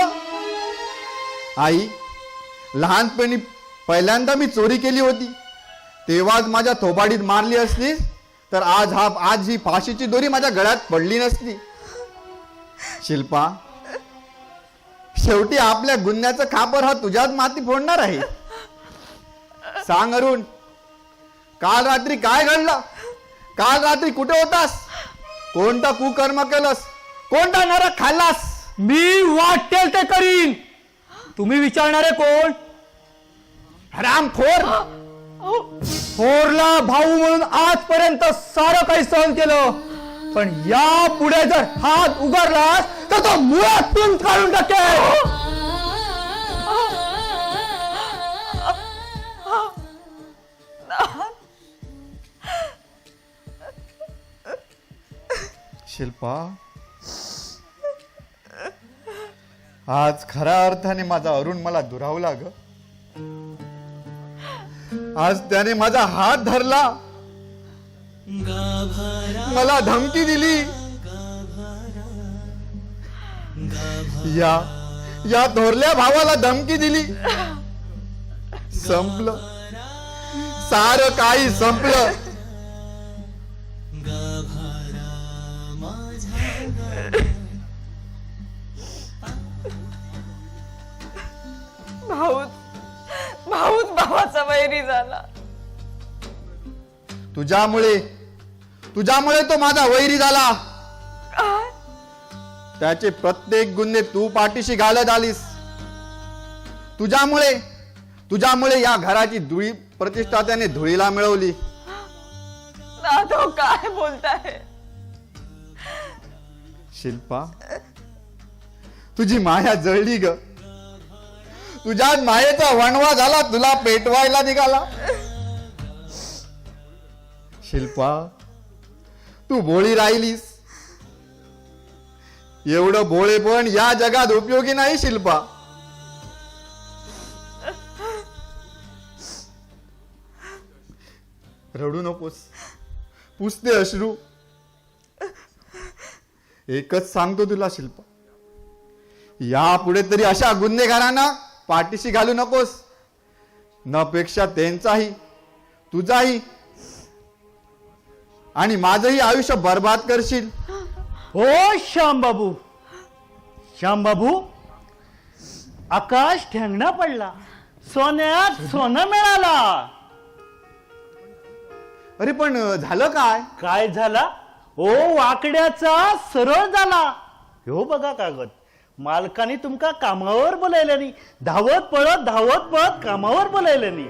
आई, लहानपणी पहिल्यांदा मी चोरी केली होती तेव्हाच माझ्या थोबाडीत मारली असलीस तर आज ही फाशीची दोरी माझ्या गळ्यात पडली नसती. शिल्पा, शेवटी आपल्या गुन्ह्याचं खापर हा तुझ्याच माती फोडणार आहे. सांग अरुण, काल रात्री काय घडलं? काल रात्री कुठे होतास? कोणता कुकर्म केलंस? कोणता नरक खाल्लास? मी वाटेल ते करीन. तुम्ही विचारणारे कोण? हरामखोर. थोरला भाऊ म्हणून आजपर्यंत सारं काही सहन केलं, पण या पुढे जर हात उगारलास तर तो मुळातून काढून टाकेल. शिल्पा, आज खऱ्या अर्थाने माझा अरुण मला दुरावला ग. आज त्याने माझा हात धरला, मला धमकी दिली. या थोरल्या भावाला धमकी दिली. संपलं, सारं काही संपलं. भाऊच भावाचा वैरी झाला. तुझ्यामुळे तो माझा वैरी झाला. त्याचे प्रत्येक गुन्हे तू पाठीशी घालत आलीस. तुझ्यामुळे या घराची धुळी प्रतिष्ठा त्याने धुळीला मिळवली. दादा काय बोलताय? शिल्पा, तुझी माया जळली ग. तुझ्या मायेचा वणवा झाला, तुला पेटवायला निघाला. शिल्पा, तू भोळी राहिलीस. एवढं भोळेपण या जगात उपयोगी नाही शिल्पा. रडू नकोस, पुसते अश्रू. एकच सांगतो तुला शिल्पा, यापुढे तरी अशा गुन्हेगारांना पाठीशी घालू नकोस. न पेक्षा त्यांचाही, तुझाही आणि माझंही आयुष्य बर्बाद करशील. हो श्यामबाबू, श्यामबाबू, आकाश ठेंगणा पडला, सोन्यात सोनं मिळाला. अरे पण झालं काय? काय झाला? ओ वाकड्याचा सरळ झाला. हो बघा कागद, मालकाने तुमका कामावर बोलायल्यानी, धावत पळत कामावर बोलायल्यानी.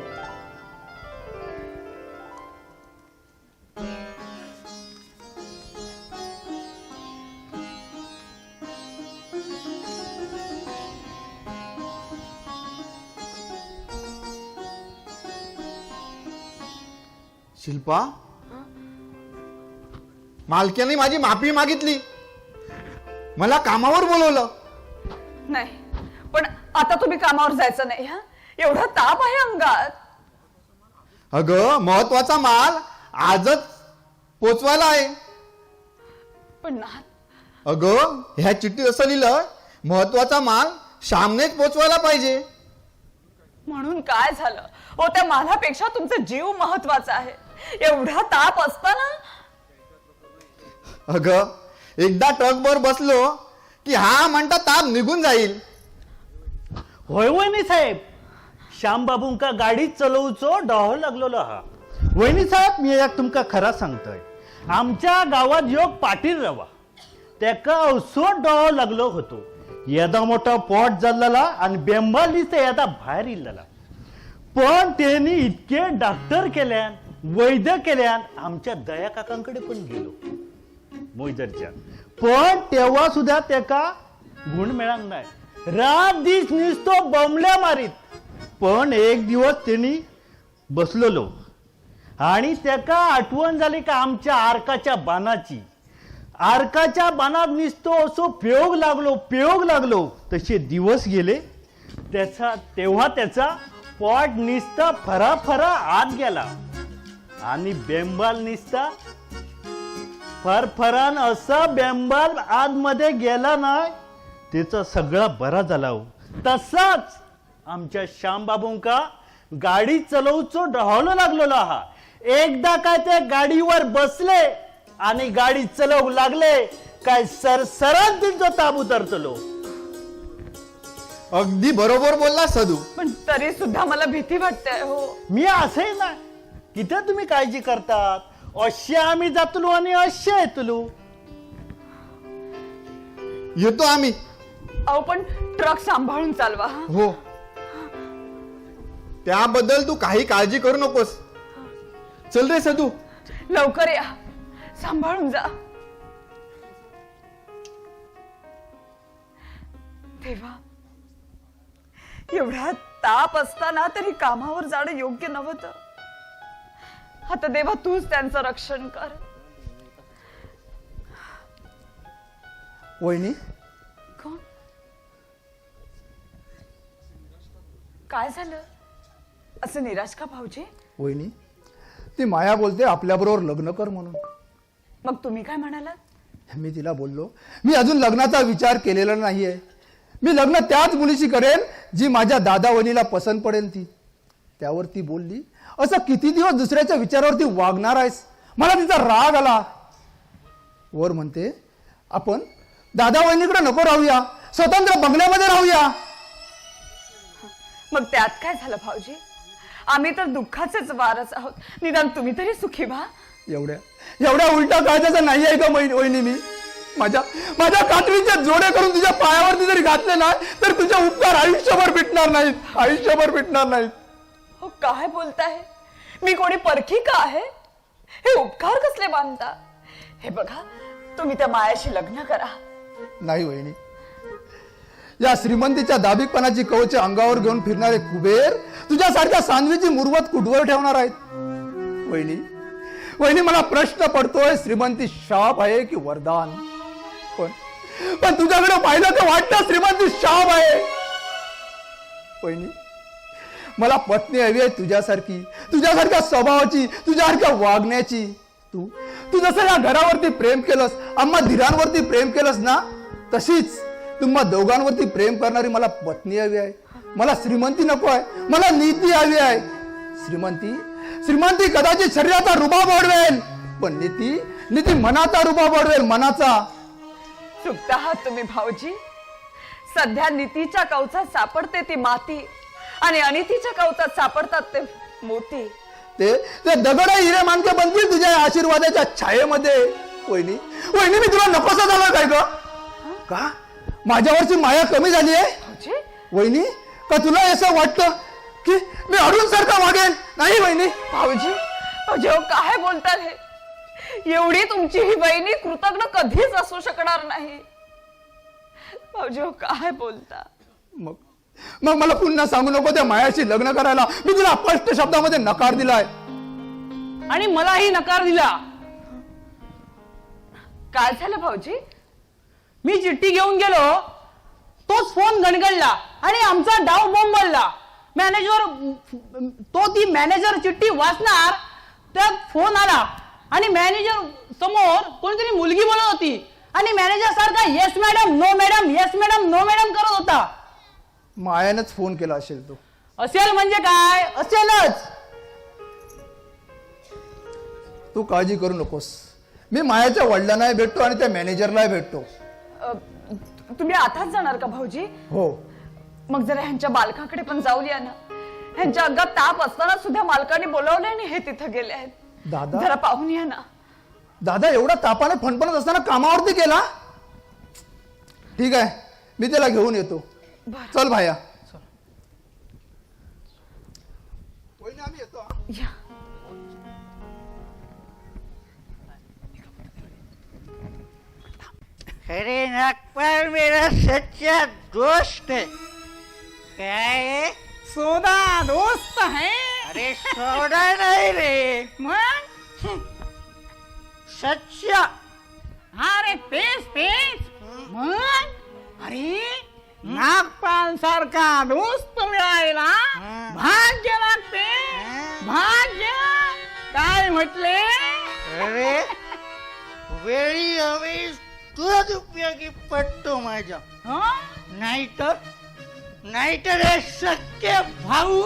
शिल्पा, मालक्याने माझी माफी मागितली, मला कामावर बोलवलं. नाही, पण आता तुम्ही कामावर जायचं नाही. हा, एवढा ताप आहे अंगात. अगं, महत्वाचा माल आजच पोचवायला आहे. पण ना, अगं, ह्या चिठ्ठीत असं लिहिलं, महत्वाचा माल श्यामनेच पोचवायला पाहिजे. म्हणून काय झालं? हो, त्या मालापेक्षा तुमचा जीव महत्वाचा आहे. एवढा ताप असताना. अगं, एकदा ट्रकवर बसलो की हा म्हणता ताप निघून जाईल. होय वहिनी साहेब, श्यामबाबूंका गाडी चलवचो डॉह लागलो हा. वहिनी साहेब, मी एक तुमका खरा सांगतोय. आमच्या गावात योग पाटील रवा, त्याका अवसो डॉह लागलो होतो. येदा मोठा पोट जल्लेला आणि बेंबालीच येदा बाहेर इल्लेला. पण त्यांनी इतके डॉक्टर केल्यान, वैद्य केल्यान, आमच्या दया काकांकडे पण गेलो मोईदरच्या. पण तेव्हा सुद्धा त्याका गुण मिळाला नाही. रात दिस निसतो बमल्या मारीत. पण एक दिवस त्यांनी बसलेलो आणि त्याका आठवण झाली का आमच्या आर्काच्या बाणाची. आर्काच्या बाणात निसतो असो पेयोग लागलो. तसे दिवस गेले. तेव्हा त्याचा पोट निसता फरा आत गेला आणि बेंबाल निसता फरफरान असा बेंबाल आतमध्ये गेला नाही. त्याचा सगळा बरा झाला. तसाच आमच्या श्यामबाबूंका गाडी चलवचो डहावलो लागलेला हा. एकदा काय ते गाडीवर बसले आणि गाडी चलवू लागले काय सरसरात तिथं ताब उतरतलो. अगदी बरोबर बोलला सदू. पण तरी सुद्धा मला भीती वाटते. हो, मी असे ना, किती तुम्ही काळजी करतात. असे आम्ही जातलो आणि असे येतलो. येतो आम्ही. अहो, पण ट्रक सांभाळून चालवा. हो, त्याबद्दल तू काही काळजी करू नकोस. चल रे सदू, लवकर या, सांभाळून जा. देवा, एवढा ताप असताना तरी कामावर जाणं योग्य नव्हतं. आता देवा, तूच त्यांचं रक्षण कर. वहिनी कोण? काय झालं? असं निराश का भाऊजी? वहिनी ती माया बोलते आपल्याबरोबर लग्न कर म्हणून. मग तुम्ही काय म्हणालात? मी तिला बोललो मी अजून लग्नाचा विचार केलेला नाहीये. मी लग्न त्याच मुलीशी करेन जी माझ्या दादा वहिनीला पसंत पडेल ती. त्यावर ती बोलली असं किती दिवस दुसऱ्याच्या विचारावरती वागणार आहेस. मला तिचा राग आला. वर म्हणते आपण दादा वहिनीकडे नको राहूया, स्वतंत्र बंगल्यामध्ये राहूया. मग त्यात काय झालं भाऊजी? आम्ही तर दुःखाचेच वारस आहोत. निदान तुम्ही तरी सुखी व्हा. एवढ्या उलटा काळजाचा नाही आहे का वहिनी मी? माझ्या कातडीचे जोडे करून तुझ्या पायावरती जरी घातले ना तर तुझे उपकार आयुष्यभर भेटणार नाहीत, आयुष्यभर भेटणार नाहीत. हो काय बोलताय? मी कोणी परखी का आहे? हे उपकार कसले बांधता? हे बघा, तुम्ही त्या मायाशी लग्न करा. नाही वहिनी, या श्रीमंतीच्या दाबिकपणाची कवच अंगावर घेऊन फिरणारे कुबेर तुझ्यासारख्या सान्वीची मुरवत कुठवर ठेवणार आहेत. वहिनी मला प्रश्न पडतोय, श्रीमंती शाप आहे की वरदान? पण तुझ्याकडे पाहिलं तर वाटतं श्रीमंती शाप आहे. वहिनी मला पत्नी हवी आहे तुझ्यासारख्या स्वभावाची, तुझ्यासारख्या वागण्याची. तू जसं या घरावरती प्रेम केलंस, आम्हा धीरांवरती प्रेम केलंस ना, तशीच तुम्हा दोघांवरती प्रेम करणारी मला पत्नी हवी आहे. मला श्रीमंती नको आहे, मला नीती हवी आहे. श्रीमंती कदाचित शरीराचा रुबाब वाढवेल, पण नीती मनाचा रुबाब वाढवेल, मनाचा. चुकता आहात तुम्ही भाऊजी. सध्या नीतीच्या कवचात सापडते ती माती आणि अनितीच्या कवचात सापडतात ते मोती. ते दगड हिरे मानके बनतील तुझ्या आशीर्वादाच्या छायेमध्ये. वहिनी मी तुला नकोसा झाला काय ग? का माझ्यावरची माया कमी झाली आहे? भाऊजी, वहिनी का तुला असं वाटतं की मी अरुण सारखा वागेन? नाही वहिनी. भाऊजी अहो काय बोलतात हे? एवढी तुमची ही बहिणी कृतज्ञ कधीच असू शकणार नाही. भाऊजी काय बोलता? मग मला पुन्हा सांगू नको त्या मायाशी लग्न करायला. मी तुला स्पष्ट शब्दामध्ये नकार दिलाय. आणि मलाही नकार दिला. काय झालं भाऊजी? मी चिठ्ठी घेऊन गेलो, तोच फोन गणगणला आणि आमचा डाव बोंबलला. ती मॅनेजर चिठ्ठी वाचणार, त्यात फोन आला आणि मॅनेजर समोर कोणीतरी मुलगी बोलत होती आणि मॅनेजर सारखा yes madam no madam, yes madam no madam करत होता. मायानंच फोन केला असेल तो. असेल म्हणजे काय? असेलच. तू काळजी करू नकोस, मी मायाच्या वडिलांनाही भेटतो आणि त्या मॅनेजरलाही भेटतो. तुम्ही आताच जाणार का भाऊजी? हो. मग जरा ह्यांच्या मालकाकडे पण जाऊया ना. ह्यांच्या अंगात ताप असताना सुद्धा मालकाने बोलावले आणि हे तिथं गेले आहेत. दादा जरा पाहून या ना. दादा एवढा तापाने फणफणत असताना कामावरती गेला? ठीक आहे, मी त्याला घेऊन येतो. चल भाया. आम्ही येतो. या. अरे नागपाल मेरा सच्चा दोस्त है. काय है? सोदा दोस्त है. अरे सोडा नहीं रे, मग सच्चा. अरे तेच मग. अरे नागपाल सारखा दोस्त मिळायला भाग्य लागते, भाग्य. काय म्हटले? अरे वेळी हवी तोच उपयोगी पडतो माझ्या. नाहीतर हे सख्खे भाऊ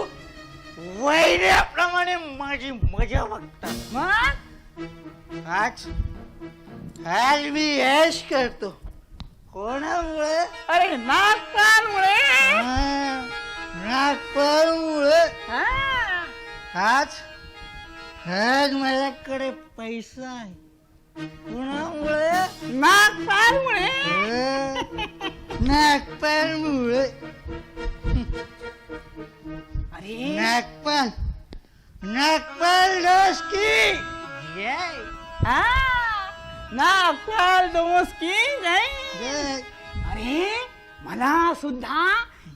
वैऱ्याप्रमाणे माझी मजा बघतात. आज मी ऐश करतो. कोणामुळे? अरे नागपालमुळे. नागपालमुळे. आज माझ्याकडे पैसा आहे. कोणामुळे? नागपालमुळे. नागपालमुळे. अरे नागपाल दोस्ती. नागपाल दोस्त की नाही. अरे मला सुद्धा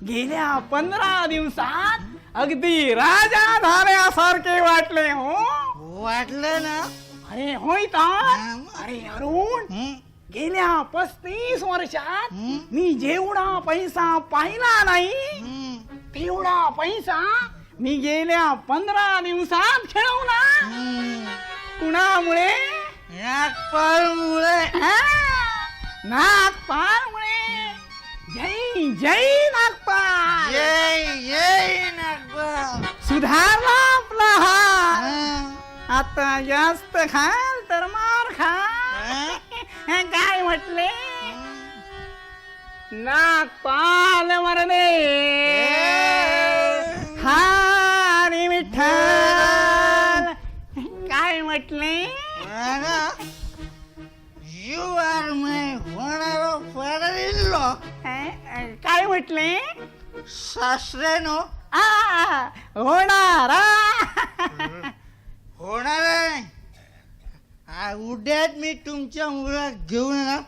गेल्या 15 दिवसात अगदी राजा धाऱ्यासारखे वाटले. हो वाटलं ना? अरे होय का? अरे अरुण गेल्या 35 वर्षात मी जेवढा पैसा पाहिला नाही तेवढा पैसा मी गेल्या 15 दिवसात खेळवला. कुणामुळे? नागपाळमुळे. नागपाळमुळे. जय जय नागपाळ. जय जय नागपाळ. सुधारला आपला हात. आता जास्त खाल तर मार खा. काय म्हटले? नागपाल मरणे. हरी विठ्ठल. काय म्हटले? यू आर माय होणारो फादर इन लॉ. काय म्हटले? सासरेनो. होणार. होणार आहे. उद्याच मी तुमच्या मुलाला घेऊन येणार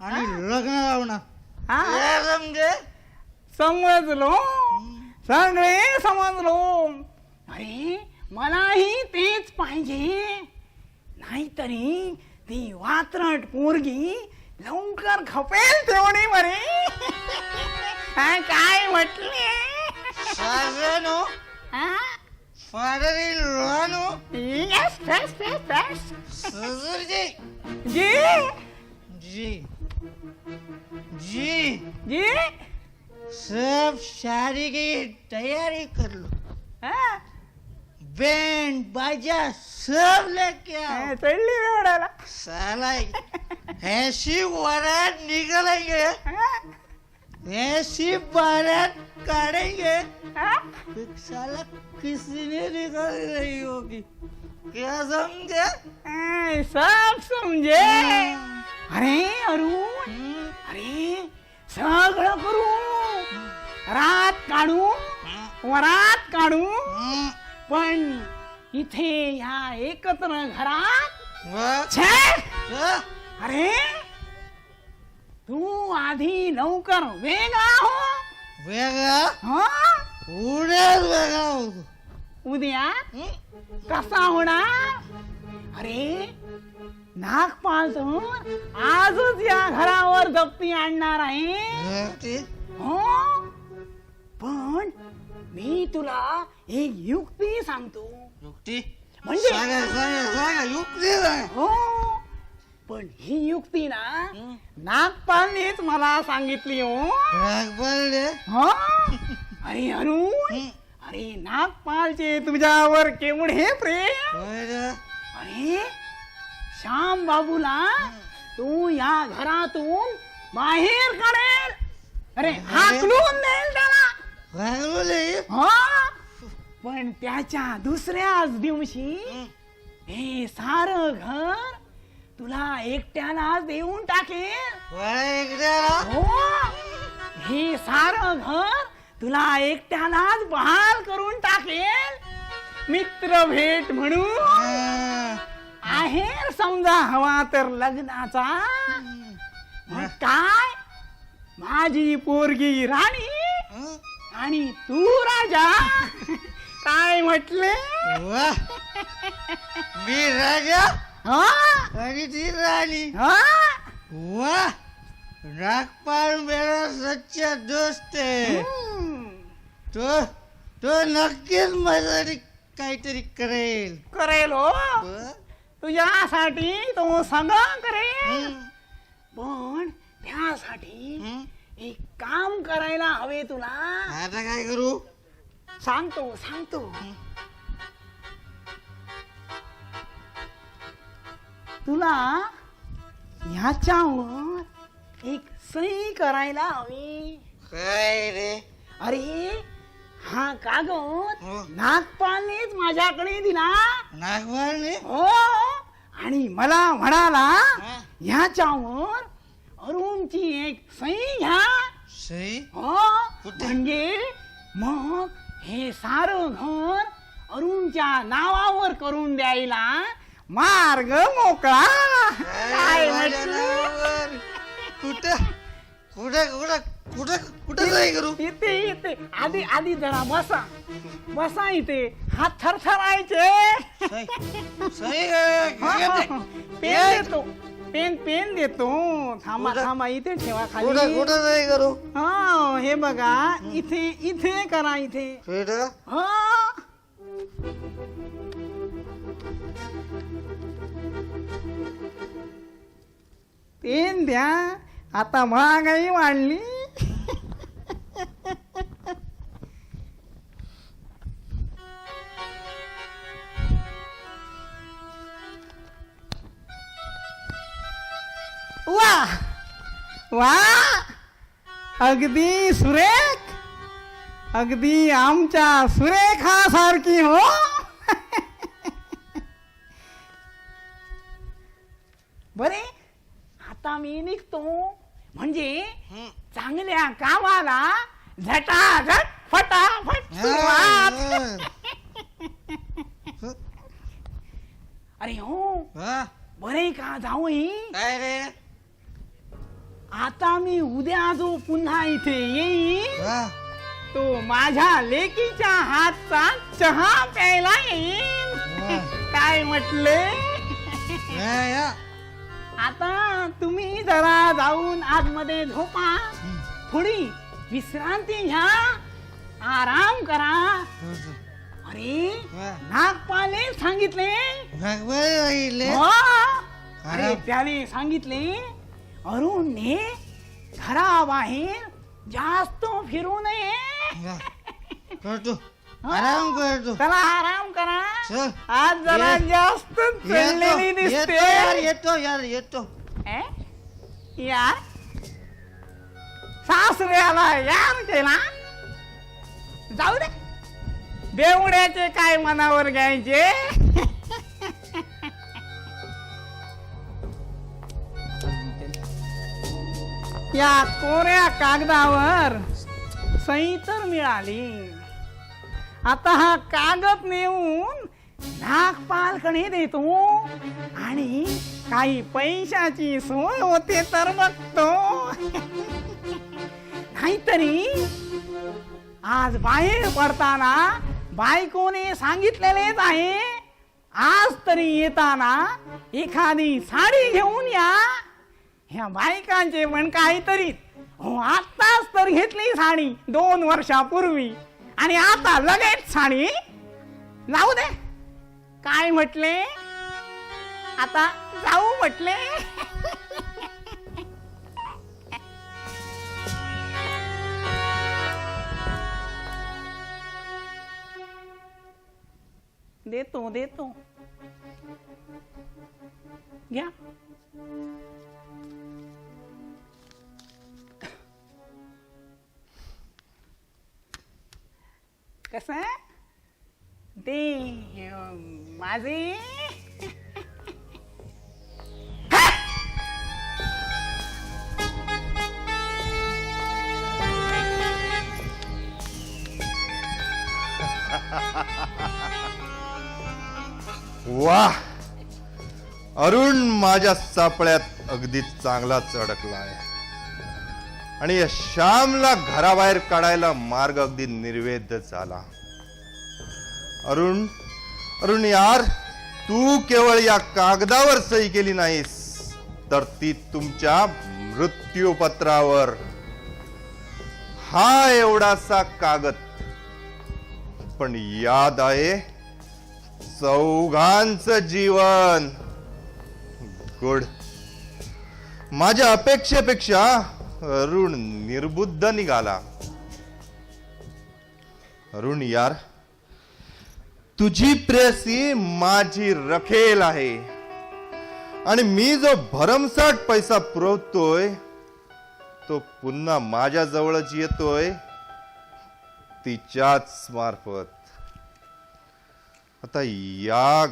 आणि लग्न लावणार. हे समजे? समजलो. सगळे समजलो. अरे मलाही तेच पाहिजे. नाहीतरी ती वात्रट पोरगी लवकर खपेल तेवढी बरे. काय म्हटले? सासरेनो. फादर इन लॉ नो. Yes, yes, yes, yes. ससुरजी. जी जी जी जी सब शादी की तैयारी कर लो. हाँ? बैंड बाजा सब लेके आओ. चढली एवढ्याला. साला 80 वरात निकलेंगे. 80 बारात काटेंगे. फिर साला किसी ने निकल रही होगी. क्या समझे? सब समजे. अरे अरुण, अरे सगळं करू. रात काढू, वरात काढू, पण इथे ह्या एकत्र घरात छे. अरे तू आधी लवकर वेगळा हो. वेगळा हा? उद्याच वेगळा होतो. उद्या कसा होणार? अरे नागपाल तर आजच या घरावर जप्ती आणणार आहे. हो, पण मी तुला एक युक्ती सांगतो. युक्ती? म्हणजे सांगा सांगा सांगा. युक्ती काय? हो, पण ही युक्ती ना नागपालनेच मला सांगितली. हो नागपालने? हो. अरे अरुण, अरे नागपालचे तुझ्यावर केवढे प्रेम. अरे श्याम बाबूला तू या घरातून बाहेर काढेल. अरे हाकलून देईल त्याला. हो, पण त्याच्या दुसऱ्याच दिवशी हे सारं घर तुला एकट्याला देऊन टाकेल. हो, हे सारं घर तुला एकट्यालाच बहाल करून टाकेल. मित्र भेट म्हणून आहे समजा हवा तर लग्नाचा. मग काय, माझी पोरगी राणी आणि तू राजा. काय म्हटले? मी राजा हा? आणि ती राणी. हा? वाह, नागपाल मेरा सच्चा दोस्त है. तो तो नक्कीच माझ्यासाठी काहीतरी करेल. करेल. हो, तुझ्यासाठी तो सगळं करेल. पण त्यासाठी एक काम करायला हवे तुला. आता काय करू? सांगतो सांगतो. तुला ह्याच्यावर एक सही करायला हवी. काय रे? अरे हा कागद नागपालनेच माझ्याकडे दिला. नागपालने? हो, आणि मला म्हणाला ह्याच्यावर अरुणची एक सही घ्या. सही? हो, म्हणजे मग हे सारं घर अरुणच्या नावावर करून द्यायला मार्ग मोकळा. काय म्हटलं? कुठं कुठं कुठं कुठं कुठं सही करू? इथे इथे आधी आधी जरा बसा बसा. इथे हात थरथरायचे. सही सही पेन देतो. पेन पेन देतो. थांबा कुठं? थांबा इथे ठेवा कुठं खाली. कुठं नाही करू हा हे बघा इथे इथे करा इथे. इथं? हा पेन द्या. आता महागाई वाढली. वा वा अगदी सुरेख. अगदी आमच्या सुरेखासारखी हो. बरे आता मी निघतो. म्हणजे चांगल्या कामाला झटाझट फटाफट सुरुवात. अरे हो हा? बरे का जाऊई. काय रे आता मी उद्या जो पुन्हा इथे येईन हा? तो माझ्या लेकीच्या हातचा चहा प्यायला येईन. काय म्हटले. नाही, हा. आता तुम्ही जरा जाऊन आतमध्ये झोपा. थोडी विश्रांती घ्या. आराम करा. अरे हा. नागपालने सांगितले. नागबाई राहिले. हो. अरे आराम. त्याने सांगितले अरुणने घराबाहेर जास्त फिरू नये. हा. करतो आराम करतो. चला आराम करा. चल. आज जरा ये. जास्त चढलेली येतो दिसते. यार येतो यार येतो. ए? यार सासऱ्याला यार केला. जाऊ दे बेवड्याचे काय मनावर घ्यायचे. या कोऱ्या कागदावर सही तर मिळाली. आता हा कागद नेऊन नागपालकडे देतो आणि काही पैशाची सोय होते तर बघतो. नाहीतरी आज बाहेर पडताना बायकोने सांगितलेलेच आहे आज तरी येताना एखादी साडी घेऊन या. ह्या बायकांचे पण काहीतरी. हो आताच तर घेतली साडी 2 वर्षापूर्वी आणि आता लगेच साडी. जाऊ दे काय म्हटले. आता जाऊ म्हटले. देतो देतो घ्या. कस ते माझे वाह अरुण माझ्या सापळ्यात अगदी चांगलाच अडकलाय आणि या श्यामला घराबाहेर काढायला मार्ग अगदी निर्वेद झाला. अरुण अरुण यार तू केवळ या कागदावर सही केली नाहीस तर ती तुमच्या मृत्यूपत्रावर. हा एवढासा कागद पण याद आहे चौघांचं जीवन. गुड. माझ्या अपेक्षेपेक्षा अरुण निर्बुद्ध निघाला. अरुण यार तुझी प्रेयसी माझी रखेल आहे आणि मी जो भरमसाठ पैसा पुरवतोय तो पुन्हा माझ्या जवळच येतोय तिच्याच मार्फत. आता या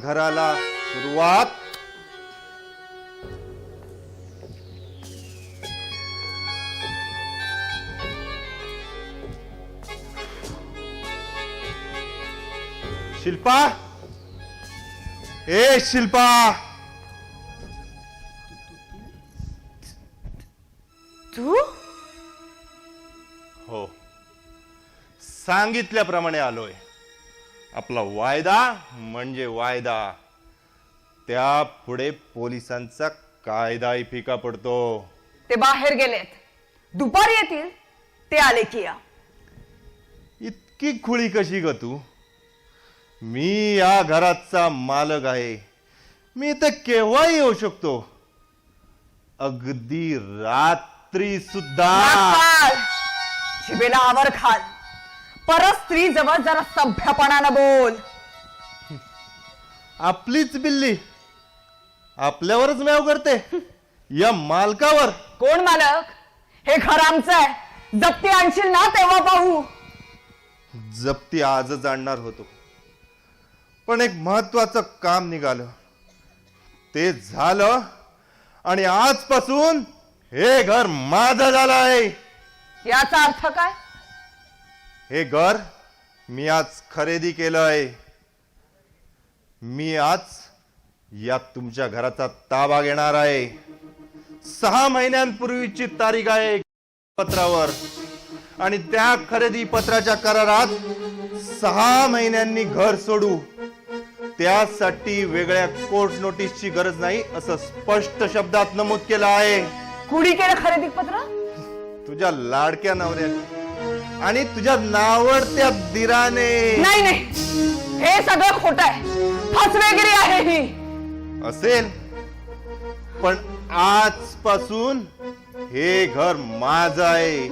घराला सुरुवात शिल्पा. ए शिल्पा तू हो सांगितल्याप्रमाणे आलोय. आपला वायदा म्हणजे वायदा, त्या पुढे पोलिसांचा कायदाही फिका पडतो. ते बाहेर गेलेत, दुपारी येतील. ते आले की या. इतकी खुळी कशी ग तू? मी या घराचा मालक आहे. मी इथे केव्हाही येऊ शकतो, अगदी रात्री सुद्धा. नाकाल, जिभेला आवर खाल. परत स्त्री जवळ जरा सभ्यपणानं बोल. आपलीच बिल्ली आपल्यावरच मॅव करते, या मालकावर. कोण मालक? हे घर आमचं आहे. जप्ती आणशील ना तेव्हा पाहू. जप्ती आजच आणणार होतो, पण एक महत्वाचं काम निघालं. ते झालं आणि आजपासून हे घर माझं झालं आहे. याचा अर्थ काय? हे घर मी आज खरेदी केलं आहे. मी आज या तुमच्या घराचा ताबा घेणार आहे. 6 महिन्यांपूर्वीची तारीख आहे पत्रावर, आणि त्या खरेदी पत्राच्या करारात 6 महिन्यांनी घर सोडू, त्यासाठी वेगळ्या कोर्ट नोटीसची गरज नाही असं स्पष्ट शब्दात नमूद केलं आहे. कुणी केलं खरेदी पत्र? तुझ्या लाडक्या नवऱ्याने आणि तुझ्या नावडत्या दिराने. नाही नाही, हे सगळं खोटं आहे. फसवेगिरी आहे ही. असेल, पण आजपासून हे घर माझं आहे.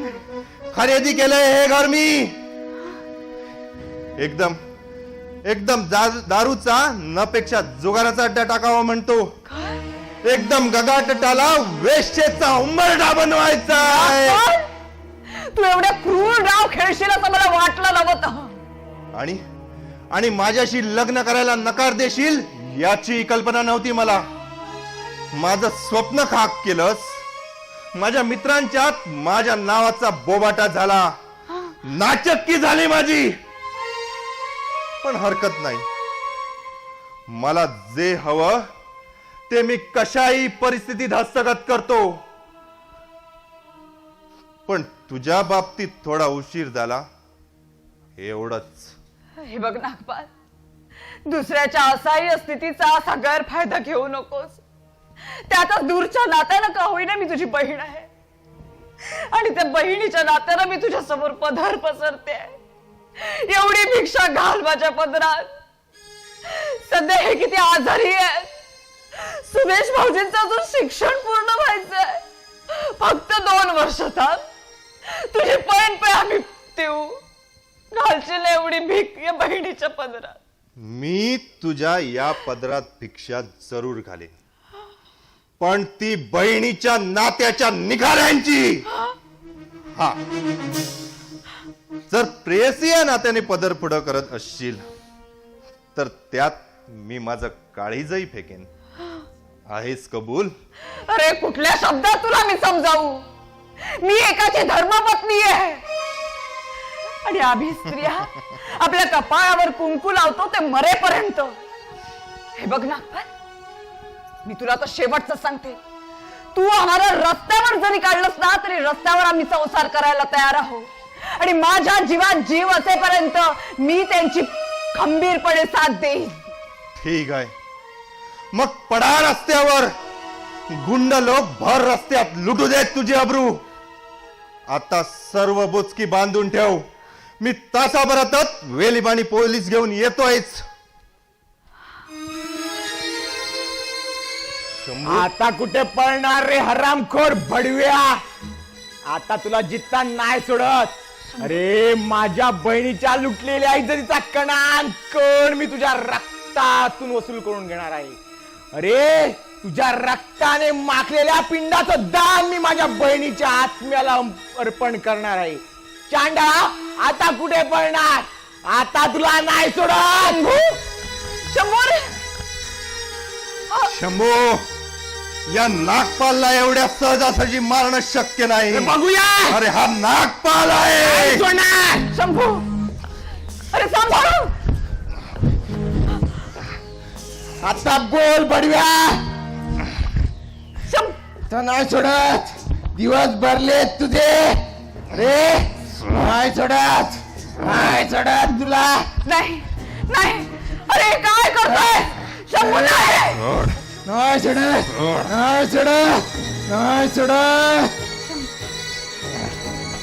खरेदी केलंय हे घर मी. एकदम दारूचा नपेक्षा जुगाराचा अड्डा टाकावा म्हणतो. एकदम गगाटटाला वेश्येचा उंबरठा बनवायचा आहे. तू एवढ्या क्रूर डाव खेळशील असं मला वाटलं नव्हतं. आणि माझ्याशी लग्न करायला नकार देशील याची कल्पना नव्हती मला. माझं स्वप्न खाक केलंस. माझ्या मित्रांच्यात माझ्या नावाचा बोबाटा झाला, नाचक्की झाली माझी. पण हरकत नाही, मला जे हवं ते मी कशाही परिस्थितीत हस्तगत करतो. पण तुझ्या बाबतीत थोडा उशीर झाला, एवढंच. हे बघ नागपाल, दुसऱ्याच्या असहाय्य स्थितीचा असा गैरफायदा घेऊ नकोस. त्यातच दूरच्या नात्यानं का होईना मी तुझी बहीण आहे, आणि त्या बहिणीच्या नात्यानं मी तुझ्या समोर पदर पसरते. एवढी भिक्षा घाल माझ्या पदरात. सध्या हे किती आजारी आहे. सुदेश भाऊजींचं अजून शिक्षण पूर्ण व्हायचंय. फक्त 2 वर्ष थांब, तुझी पण पे आम्ही देऊ. घालशील एवढी भीक या बहिणीच्या पदरात. मी तुझ्या या पदरात भिक्षा जरूर घालेन, पण ती बहिणीच्या नात्याच्या निखाऱ्यांची. हा, जर प्रेयसी या नात्याने पदर पुढं करत असशील तर त्यात मी माझं काळीजही फेकेन. आहेस कबूल? अरे कुठल्या शब्दात तुला मी समजावू? मी एकाची धर्मपत्नी आहे, आणि आम्ही स्त्रिया आपल्या कपाळावर कुंकू लावतो ते मरेपर्यंत. हे बघ नागपाल, मी तुला तर शेवटचं सांगते. तू आम्हाला रस्त्यावर जरी काढलंस ना तरी रस्त्यावर आम्ही संसार करायला तयार आहोत. आणि माझ्या जीवात जीव असेपर्यंत मी त्यांची खंबीरपणे साथ देईन. ठीक आहे, मग पडा रस्त्यावर. गुंड लोक भर रस्त्यात लुटू देत तुझी अब्रू. आता सर्व बुचकी बांधून ठेव. मी तासाभरातच वेलीबाणी पोलीस घेऊन येतोयच. आता कुठे पळणार रे हरामखोर भडव्या? आता तुला जित्ता नाही सोडत. अरे माझ्या बहिणीच्या लुटलेल्या इज्जतीचा कणांकण मी तुझ्या रक्तातून वसूल करून घेणार आहे. अरे तुझ्या रक्ताने माखलेल्या पिंडाचं दान मी माझ्या बहिणीच्या आत्म्याला अर्पण करणार आहे. चांडा, आता कुठे पळणार? आता तुला नाही सोडत. शंभू, या नागपालला एवढ्या सहजासहजी मारणं शक्य नाही. बघूया. अरे हा नागपाल आहे. शंभू, अरे सांभाळू. आता बोल बडव्या. नाही सोडत. दिवस भरले तुझे. अरे नाही सोडत, नाही सोडत तुला. नाही नाही अरे काय करतोय शंभू नाही नाही सोड नाही सोड नाही सोड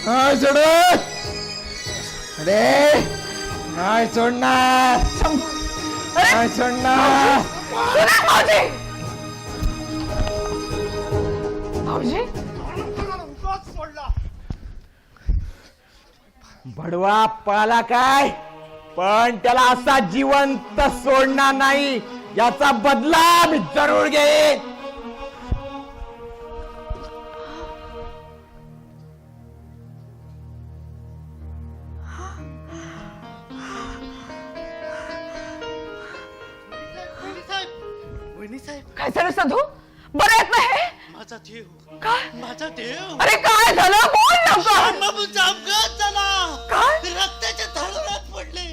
नाही सोड अरे नाही सोडणार नाही सोडणार भाऊजी भाऊजी भडवा पाला काय पण त्याला असा जिवंत सोडणार नाही याचा बदला मी जरूर घेईन वहिनी साहेब काय झालं साधू बरं येत नाही माझा देव काय माझा देव अरे काय झालं बोल लवकर श्यामबाबूंचा अपघात झाला काय? रक्ताच्या धारुरात पडले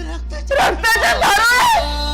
रक्ताच्या रक्ताच्या धारा